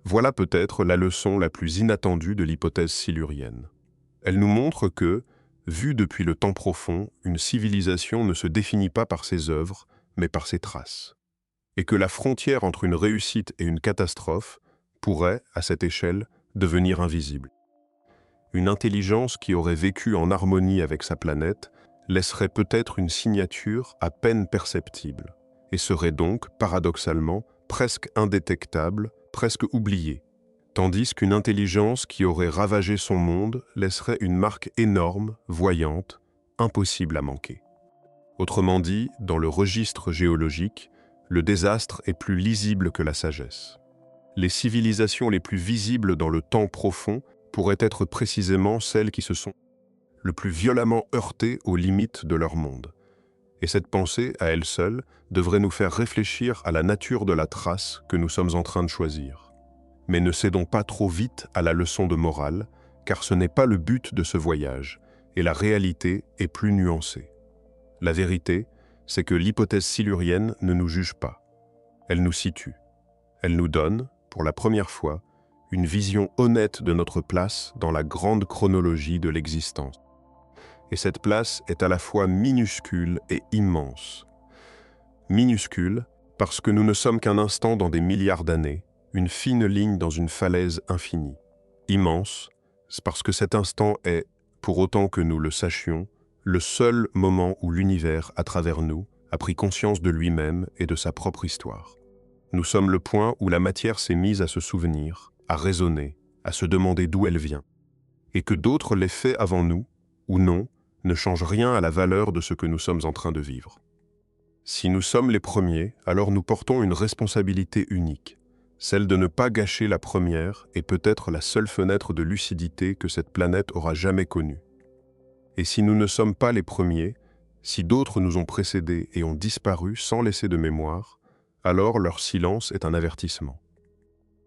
Voilà peut-être la leçon la plus inattendue de l'hypothèse silurienne. Elle nous montre que, vue depuis le temps profond, une civilisation ne se définit pas par ses œuvres, mais par ses traces. Et que la frontière entre une réussite et une catastrophe pourrait, à cette échelle, devenir invisible. Une intelligence qui aurait vécu en harmonie avec sa planète laisserait peut-être une signature à peine perceptible, et serait donc, paradoxalement, presque indétectable, presque oubliée, tandis qu'une intelligence qui aurait ravagé son monde laisserait une marque énorme, voyante, impossible à manquer. Autrement dit, dans le registre géologique, le désastre est plus lisible que la sagesse. Les civilisations les plus visibles dans le temps profond pourraient être précisément celles qui se sont le plus violemment heurtées aux limites de leur monde. Et cette pensée, à elle seule, devrait nous faire réfléchir à la nature de la trace que nous sommes en train de choisir. Mais ne cédons pas trop vite à la leçon de morale, car ce n'est pas le but de ce voyage, et la réalité est plus nuancée. La vérité, c'est que l'hypothèse silurienne ne nous juge pas. Elle nous situe. Elle nous donne, pour la première fois, une vision honnête de notre place dans la grande chronologie de l'existence. Et cette place est à la fois minuscule et immense. Minuscule parce que nous ne sommes qu'un instant dans des milliards d'années, une fine ligne dans une falaise infinie. Immense, c'est parce que cet instant est, pour autant que nous le sachions, le seul moment où l'univers, à travers nous, a pris conscience de lui-même et de sa propre histoire. Nous sommes le point où la matière s'est mise à se souvenir, à raisonner, à se demander d'où elle vient. Et que d'autres l'aient fait avant nous, ou non, ne change rien à la valeur de ce que nous sommes en train de vivre. Si nous sommes les premiers, alors nous portons une responsabilité unique, celle de ne pas gâcher la première et peut-être la seule fenêtre de lucidité que cette planète aura jamais connue. Et si nous ne sommes pas les premiers, si d'autres nous ont précédés et ont disparu sans laisser de mémoire, alors leur silence est un avertissement.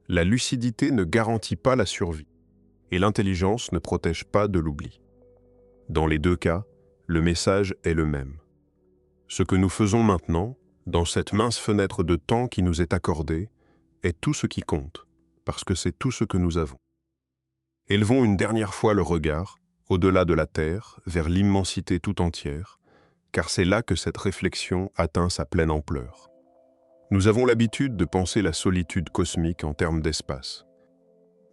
La lucidité ne garantit pas la survie, et l'intelligence ne protège pas de l'oubli. Dans les deux cas, le message est le même. Ce que nous faisons maintenant, dans cette mince fenêtre de temps qui nous est accordée, est tout ce qui compte, parce que c'est tout ce que nous avons. Élevons une dernière fois le regard, au-delà de la Terre, vers l'immensité tout entière, car c'est là que cette réflexion atteint sa pleine ampleur. Nous avons l'habitude de penser la solitude cosmique en termes d'espace.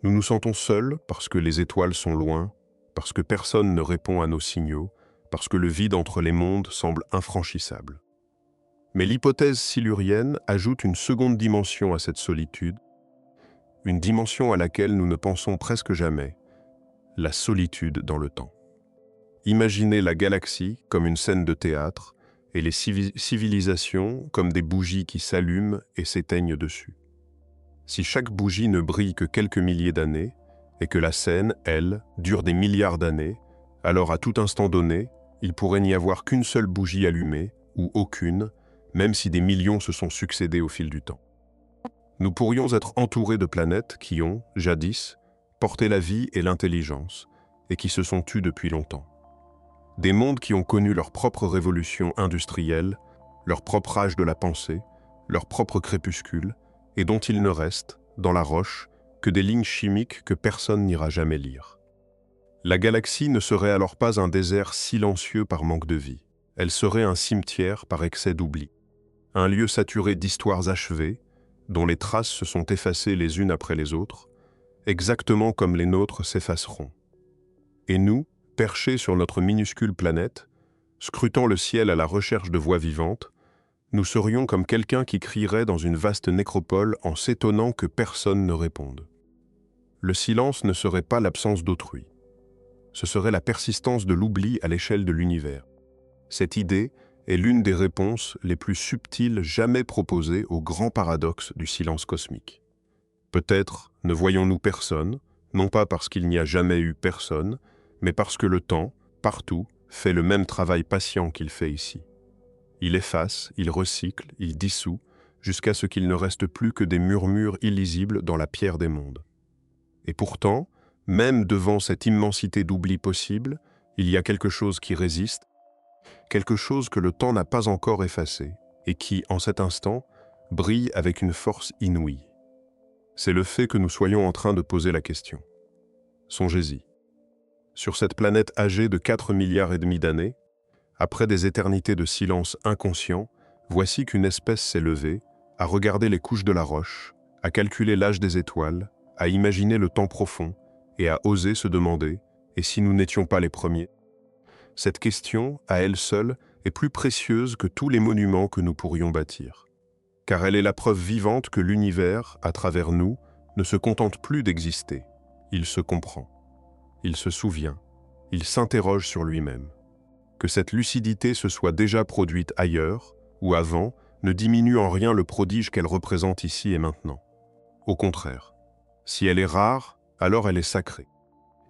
Nous nous sentons seuls parce que les étoiles sont loin, parce que personne ne répond à nos signaux, parce que le vide entre les mondes semble infranchissable. Mais l'hypothèse silurienne ajoute une seconde dimension à cette solitude, une dimension à laquelle nous ne pensons presque jamais, la solitude dans le temps. Imaginez la galaxie comme une scène de théâtre et les civilisations comme des bougies qui s'allument et s'éteignent dessus. Si chaque bougie ne brille que quelques milliers d'années, et que la scène, elle, dure des milliards d'années, alors à tout instant donné, il pourrait n'y avoir qu'une seule bougie allumée, ou aucune, même si des millions se sont succédés au fil du temps. Nous pourrions être entourés de planètes qui ont, jadis, porté la vie et l'intelligence, et qui se sont tues depuis longtemps. Des mondes qui ont connu leur propre révolution industrielle, leur propre âge de la pensée, leur propre crépuscule, et dont il ne reste, dans la roche, que des lignes chimiques que personne n'ira jamais lire. La galaxie ne serait alors pas un désert silencieux par manque de vie. Elle serait un cimetière par excès d'oubli. Un lieu saturé d'histoires achevées, dont les traces se sont effacées les unes après les autres, exactement comme les nôtres s'effaceront. Et nous, perchés sur notre minuscule planète, scrutant le ciel à la recherche de voix vivantes, nous serions comme quelqu'un qui crierait dans une vaste nécropole en s'étonnant que personne ne réponde. Le silence ne serait pas l'absence d'autrui. Ce serait la persistance de l'oubli à l'échelle de l'univers. Cette idée est l'une des réponses les plus subtiles jamais proposées au grand paradoxe du silence cosmique. Peut-être ne voyons-nous personne, non pas parce qu'il n'y a jamais eu personne, mais parce que le temps, partout, fait le même travail patient qu'il fait ici. Il efface, il recycle, il dissout, jusqu'à ce qu'il ne reste plus que des murmures illisibles dans la pierre des mondes. Et pourtant, même devant cette immensité d'oubli possible, il y a quelque chose qui résiste, quelque chose que le temps n'a pas encore effacé, et qui, en cet instant, brille avec une force inouïe. C'est le fait que nous soyons en train de poser la question. Songez-y. Sur cette planète âgée de 4,5 milliards d'années, après des éternités de silence inconscient, voici qu'une espèce s'est levée, à regarder les couches de la roche, à calculer l'âge des étoiles, à imaginer le temps profond et à oser se demander « et si nous n'étions pas les premiers ?» Cette question, à elle seule, est plus précieuse que tous les monuments que nous pourrions bâtir. Car elle est la preuve vivante que l'univers, à travers nous, ne se contente plus d'exister. Il se comprend. Il se souvient. Il s'interroge sur lui-même. Que cette lucidité se soit déjà produite ailleurs, ou avant, ne diminue en rien le prodige qu'elle représente ici et maintenant. Au contraire, si elle est rare, alors elle est sacrée.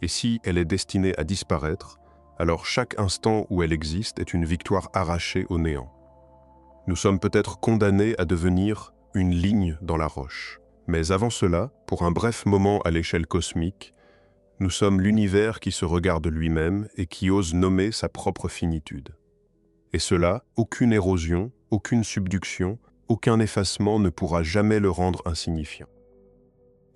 Et si elle est destinée à disparaître, alors chaque instant où elle existe est une victoire arrachée au néant. Nous sommes peut-être condamnés à devenir une ligne dans la roche. Mais avant cela, pour un bref moment à l'échelle cosmique, nous sommes l'univers qui se regarde lui-même et qui ose nommer sa propre finitude. Et cela, aucune érosion, aucune subduction, aucun effacement ne pourra jamais le rendre insignifiant.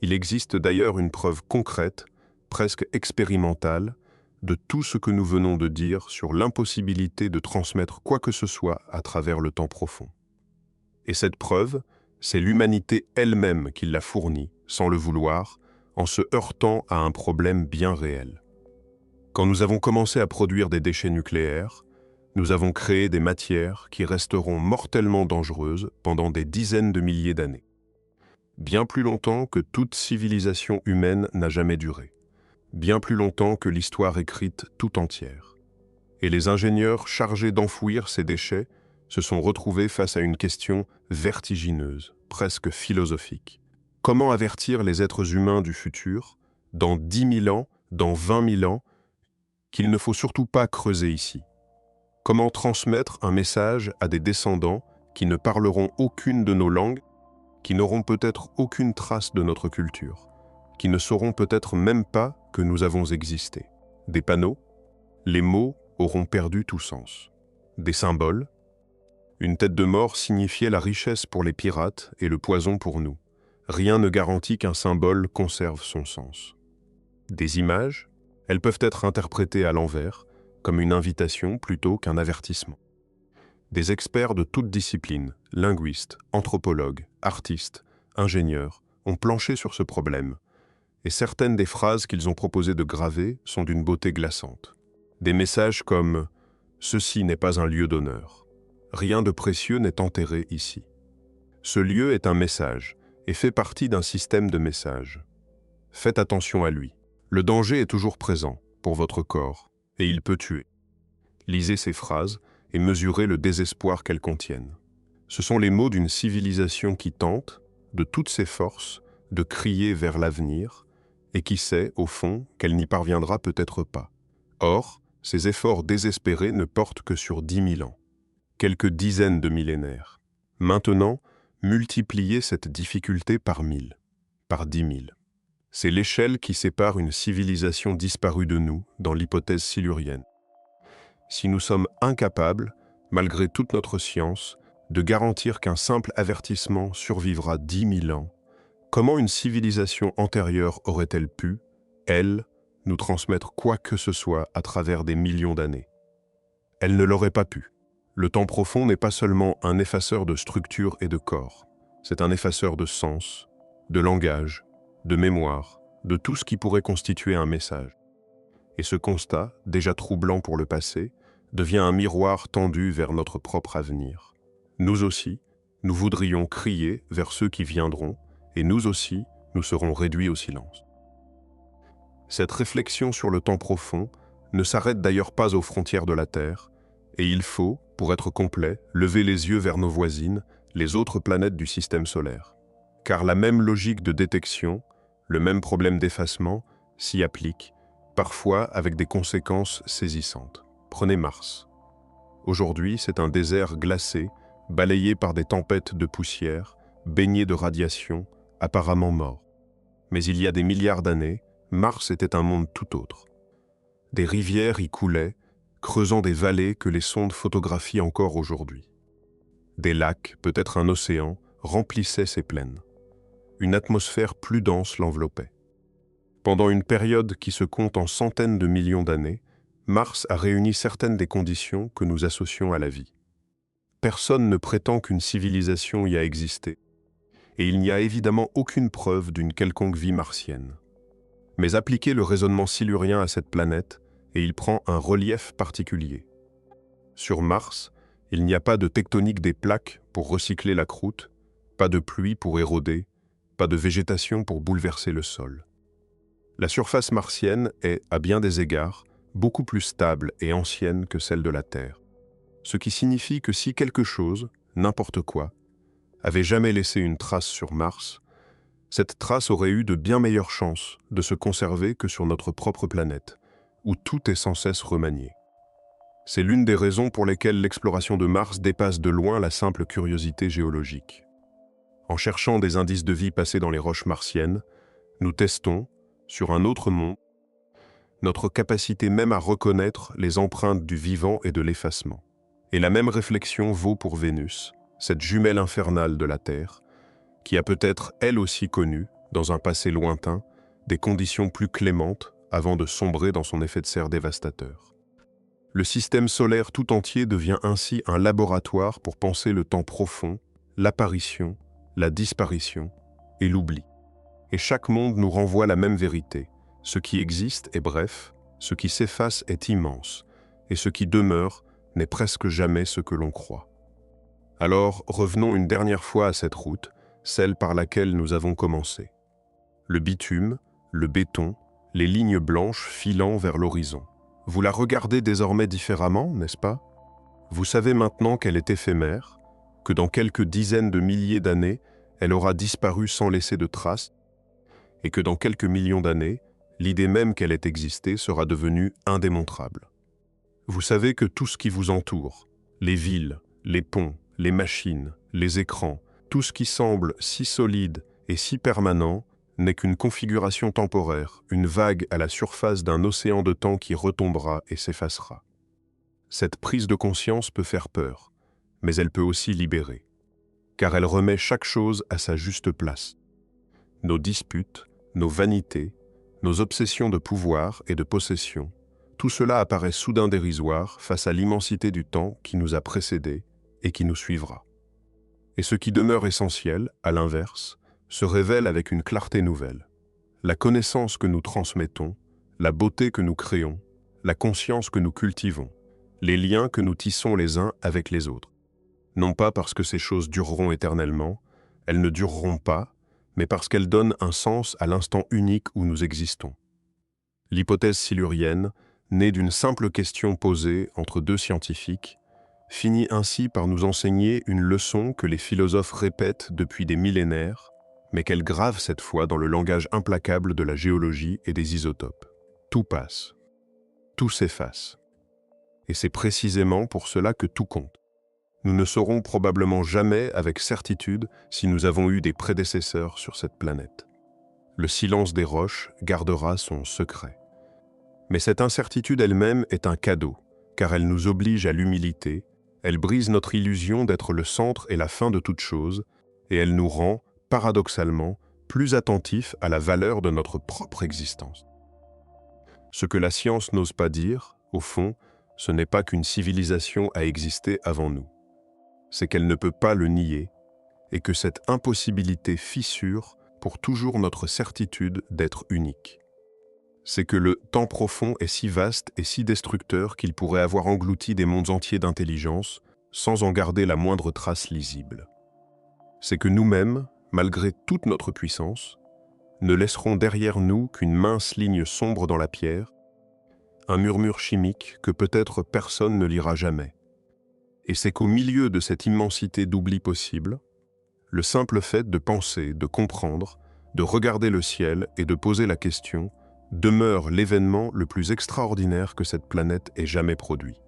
Il existe d'ailleurs une preuve concrète, presque expérimentale, de tout ce que nous venons de dire sur l'impossibilité de transmettre quoi que ce soit à travers le temps profond. Et cette preuve, c'est l'humanité elle-même qui l'a fournie, sans le vouloir, en se heurtant à un problème bien réel. Quand nous avons commencé à produire des déchets nucléaires, nous avons créé des matières qui resteront mortellement dangereuses pendant des dizaines de milliers d'années. Bien plus longtemps que toute civilisation humaine n'a jamais duré. Bien plus longtemps que l'histoire écrite tout entière. Et les ingénieurs chargés d'enfouir ces déchets se sont retrouvés face à une question vertigineuse, presque philosophique. Comment avertir les êtres humains du futur, dans 10 000 ans, dans 20 000 ans, qu'il ne faut surtout pas creuser ici? Comment transmettre un message à des descendants qui ne parleront aucune de nos langues, qui n'auront peut-être aucune trace de notre culture, qui ne sauront peut-être même pas que nous avons existé? Des panneaux? Les mots auront perdu tout sens. Des symboles? Une tête de mort signifiait la richesse pour les pirates et le poison pour nous. Rien ne garantit qu'un symbole conserve son sens. Des images? Elles peuvent être interprétées à l'envers, comme une invitation plutôt qu'un avertissement. Des experts de toutes disciplines, linguistes, anthropologues, artistes, ingénieurs, ont planché sur ce problème, et certaines des phrases qu'ils ont proposé de graver sont d'une beauté glaçante. Des messages comme « Ceci n'est pas un lieu d'honneur. Rien de précieux n'est enterré ici. Ce lieu est un message et fait partie d'un système de messages. Faites attention à lui. Le danger est toujours présent pour votre corps et il peut tuer. Lisez ces phrases et mesurez le désespoir qu'elles contiennent. Ce sont les mots d'une civilisation qui tente, de toutes ses forces, de crier vers l'avenir et qui sait, au fond, qu'elle n'y parviendra peut-être pas. Or, ces efforts désespérés ne portent que sur 10 000 ans, quelques dizaines de millénaires. Maintenant, multipliez cette difficulté par 1000, par 10 000. C'est l'échelle qui sépare une civilisation disparue de nous dans l'hypothèse silurienne. Si nous sommes incapables, malgré toute notre science, de garantir qu'un simple avertissement survivra 10 000 ans, comment une civilisation antérieure aurait-elle pu, elle, nous transmettre quoi que ce soit à travers des millions d'années? Elle ne l'aurait pas pu. Le temps profond n'est pas seulement un effaceur de structure et de corps, c'est un effaceur de sens, de langage, de mémoire, de tout ce qui pourrait constituer un message. Et ce constat, déjà troublant pour le passé, devient un miroir tendu vers notre propre avenir. Nous aussi, nous voudrions crier vers ceux qui viendront, et nous aussi, nous serons réduits au silence. Cette réflexion sur le temps profond ne s'arrête d'ailleurs pas aux frontières de la Terre, et il faut, pour être complet, lever les yeux vers nos voisines, les autres planètes du système solaire. Car la même logique de détection, le même problème d'effacement, s'y applique, parfois avec des conséquences saisissantes. Prenez Mars. Aujourd'hui, c'est un désert glacé, balayé par des tempêtes de poussière, baigné de radiation, apparemment mort. Mais il y a des milliards d'années, Mars était un monde tout autre. Des rivières y coulaient, creusant des vallées que les sondes photographient encore aujourd'hui. Des lacs, peut-être un océan, remplissaient ces plaines. Une atmosphère plus dense l'enveloppait. Pendant une période qui se compte en centaines de millions d'années, Mars a réuni certaines des conditions que nous associons à la vie. Personne ne prétend qu'une civilisation y a existé, et il n'y a évidemment aucune preuve d'une quelconque vie martienne. Mais appliquez le raisonnement silurien à cette planète, et il prend un relief particulier. Sur Mars, il n'y a pas de tectonique des plaques pour recycler la croûte, pas de pluie pour éroder, pas de végétation pour bouleverser le sol. La surface martienne est, à bien des égards, beaucoup plus stable et ancienne que celle de la Terre. Ce qui signifie que si quelque chose, n'importe quoi, avait jamais laissé une trace sur Mars, cette trace aurait eu de bien meilleures chances de se conserver que sur notre propre planète, où tout est sans cesse remanié. C'est l'une des raisons pour lesquelles l'exploration de Mars dépasse de loin la simple curiosité géologique. En cherchant des indices de vie passés dans les roches martiennes, nous testons, sur un autre monde, notre capacité même à reconnaître les empreintes du vivant et de l'effacement. Et la même réflexion vaut pour Vénus, cette jumelle infernale de la Terre, qui a peut-être elle aussi connu, dans un passé lointain, des conditions plus clémentes avant de sombrer dans son effet de serre dévastateur. Le système solaire tout entier devient ainsi un laboratoire pour penser le temps profond, l'apparition, la disparition et l'oubli. Et chaque monde nous renvoie la même vérité. Ce qui existe est bref, ce qui s'efface est immense, et ce qui demeure n'est presque jamais ce que l'on croit. Alors revenons une dernière fois à cette route, celle par laquelle nous avons commencé. Le bitume, le béton, les lignes blanches filant vers l'horizon. Vous la regardez désormais différemment, n'est-ce pas? Vous savez maintenant qu'elle est éphémère, que dans quelques dizaines de milliers d'années, elle aura disparu sans laisser de traces, et que dans quelques millions d'années, l'idée même qu'elle ait existé sera devenue indémontrable. Vous savez que tout ce qui vous entoure, les villes, les ponts, les machines, les écrans, tout ce qui semble si solide et si permanent n'est qu'une configuration temporaire, une vague à la surface d'un océan de temps qui retombera et s'effacera. Cette prise de conscience peut faire peur, mais elle peut aussi libérer, car elle remet chaque chose à sa juste place. Nos disputes, nos vanités, nos obsessions de pouvoir et de possession, tout cela apparaît soudain dérisoire face à l'immensité du temps qui nous a précédés et qui nous suivra. Et ce qui demeure essentiel, à l'inverse, se révèle avec une clarté nouvelle. la connaissance que nous transmettons, la beauté que nous créons, la conscience que nous cultivons, les liens que nous tissons les uns avec les autres. Non pas parce que ces choses dureront éternellement, elles ne dureront pas, mais parce qu'elles donnent un sens à l'instant unique où nous existons. L'hypothèse silurienne, née d'une simple question posée entre deux scientifiques, finit ainsi par nous enseigner une leçon que les philosophes répètent depuis des millénaires, mais qu'elle grave cette fois dans le langage implacable de la géologie et des isotopes. Tout passe. Tout s'efface. Et c'est précisément pour cela que tout compte. Nous ne saurons probablement jamais avec certitude si nous avons eu des prédécesseurs sur cette planète. Le silence des roches gardera son secret. Mais cette incertitude elle-même est un cadeau, car elle nous oblige à l'humilité, elle brise notre illusion d'être le centre et la fin de toute chose, et elle nous rend, paradoxalement, plus attentifs à la valeur de notre propre existence. Ce que la science n'ose pas dire, au fond, ce n'est pas qu'une civilisation a existé avant nous. C'est qu'elle ne peut pas le nier, et que cette impossibilité fissure pour toujours notre certitude d'être unique. C'est que le temps profond est si vaste et si destructeur qu'il pourrait avoir englouti des mondes entiers d'intelligence sans en garder la moindre trace lisible. C'est que nous-mêmes, malgré toute notre puissance, ne laisserons derrière nous qu'une mince ligne sombre dans la pierre, un murmure chimique que peut-être personne ne lira jamais. Et c'est qu'au milieu de cette immensité d'oubli possible, le simple fait de penser, de comprendre, de regarder le ciel et de poser la question demeure l'événement le plus extraordinaire que cette planète ait jamais produit.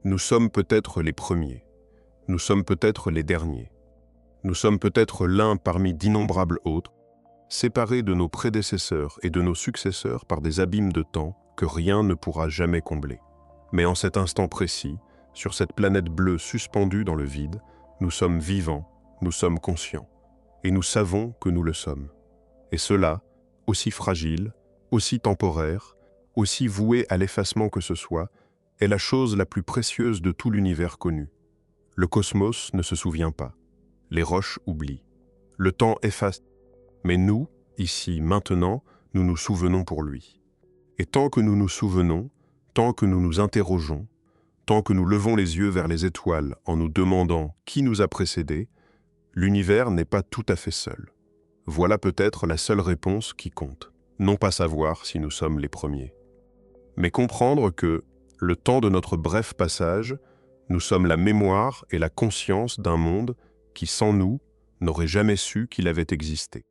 Nous sommes peut-être les premiers, nous sommes peut-être les derniers, nous sommes peut-être l'un parmi d'innombrables autres, séparés de nos prédécesseurs et de nos successeurs par des abîmes de temps que rien ne pourra jamais combler. Mais en cet instant précis, sur cette planète bleue suspendue dans le vide, nous sommes vivants, nous sommes conscients, et nous savons que nous le sommes. Et cela, aussi fragile, aussi temporaire, aussi voué à l'effacement que ce soit, est la chose la plus précieuse de tout l'univers connu. Le cosmos ne se souvient pas. Les roches oublient. Le temps efface. Mais nous, ici, maintenant, nous nous souvenons pour lui. Et tant que nous nous souvenons, tant que nous nous interrogeons, tant que nous levons les yeux vers les étoiles en nous demandant qui nous a précédés, l'univers n'est pas tout à fait seul. Voilà peut-être la seule réponse qui compte. Non pas savoir si nous sommes les premiers, mais comprendre que, le temps de notre bref passage, nous sommes la mémoire et la conscience d'un monde qui, sans nous, n'aurait jamais su qu'il avait existé.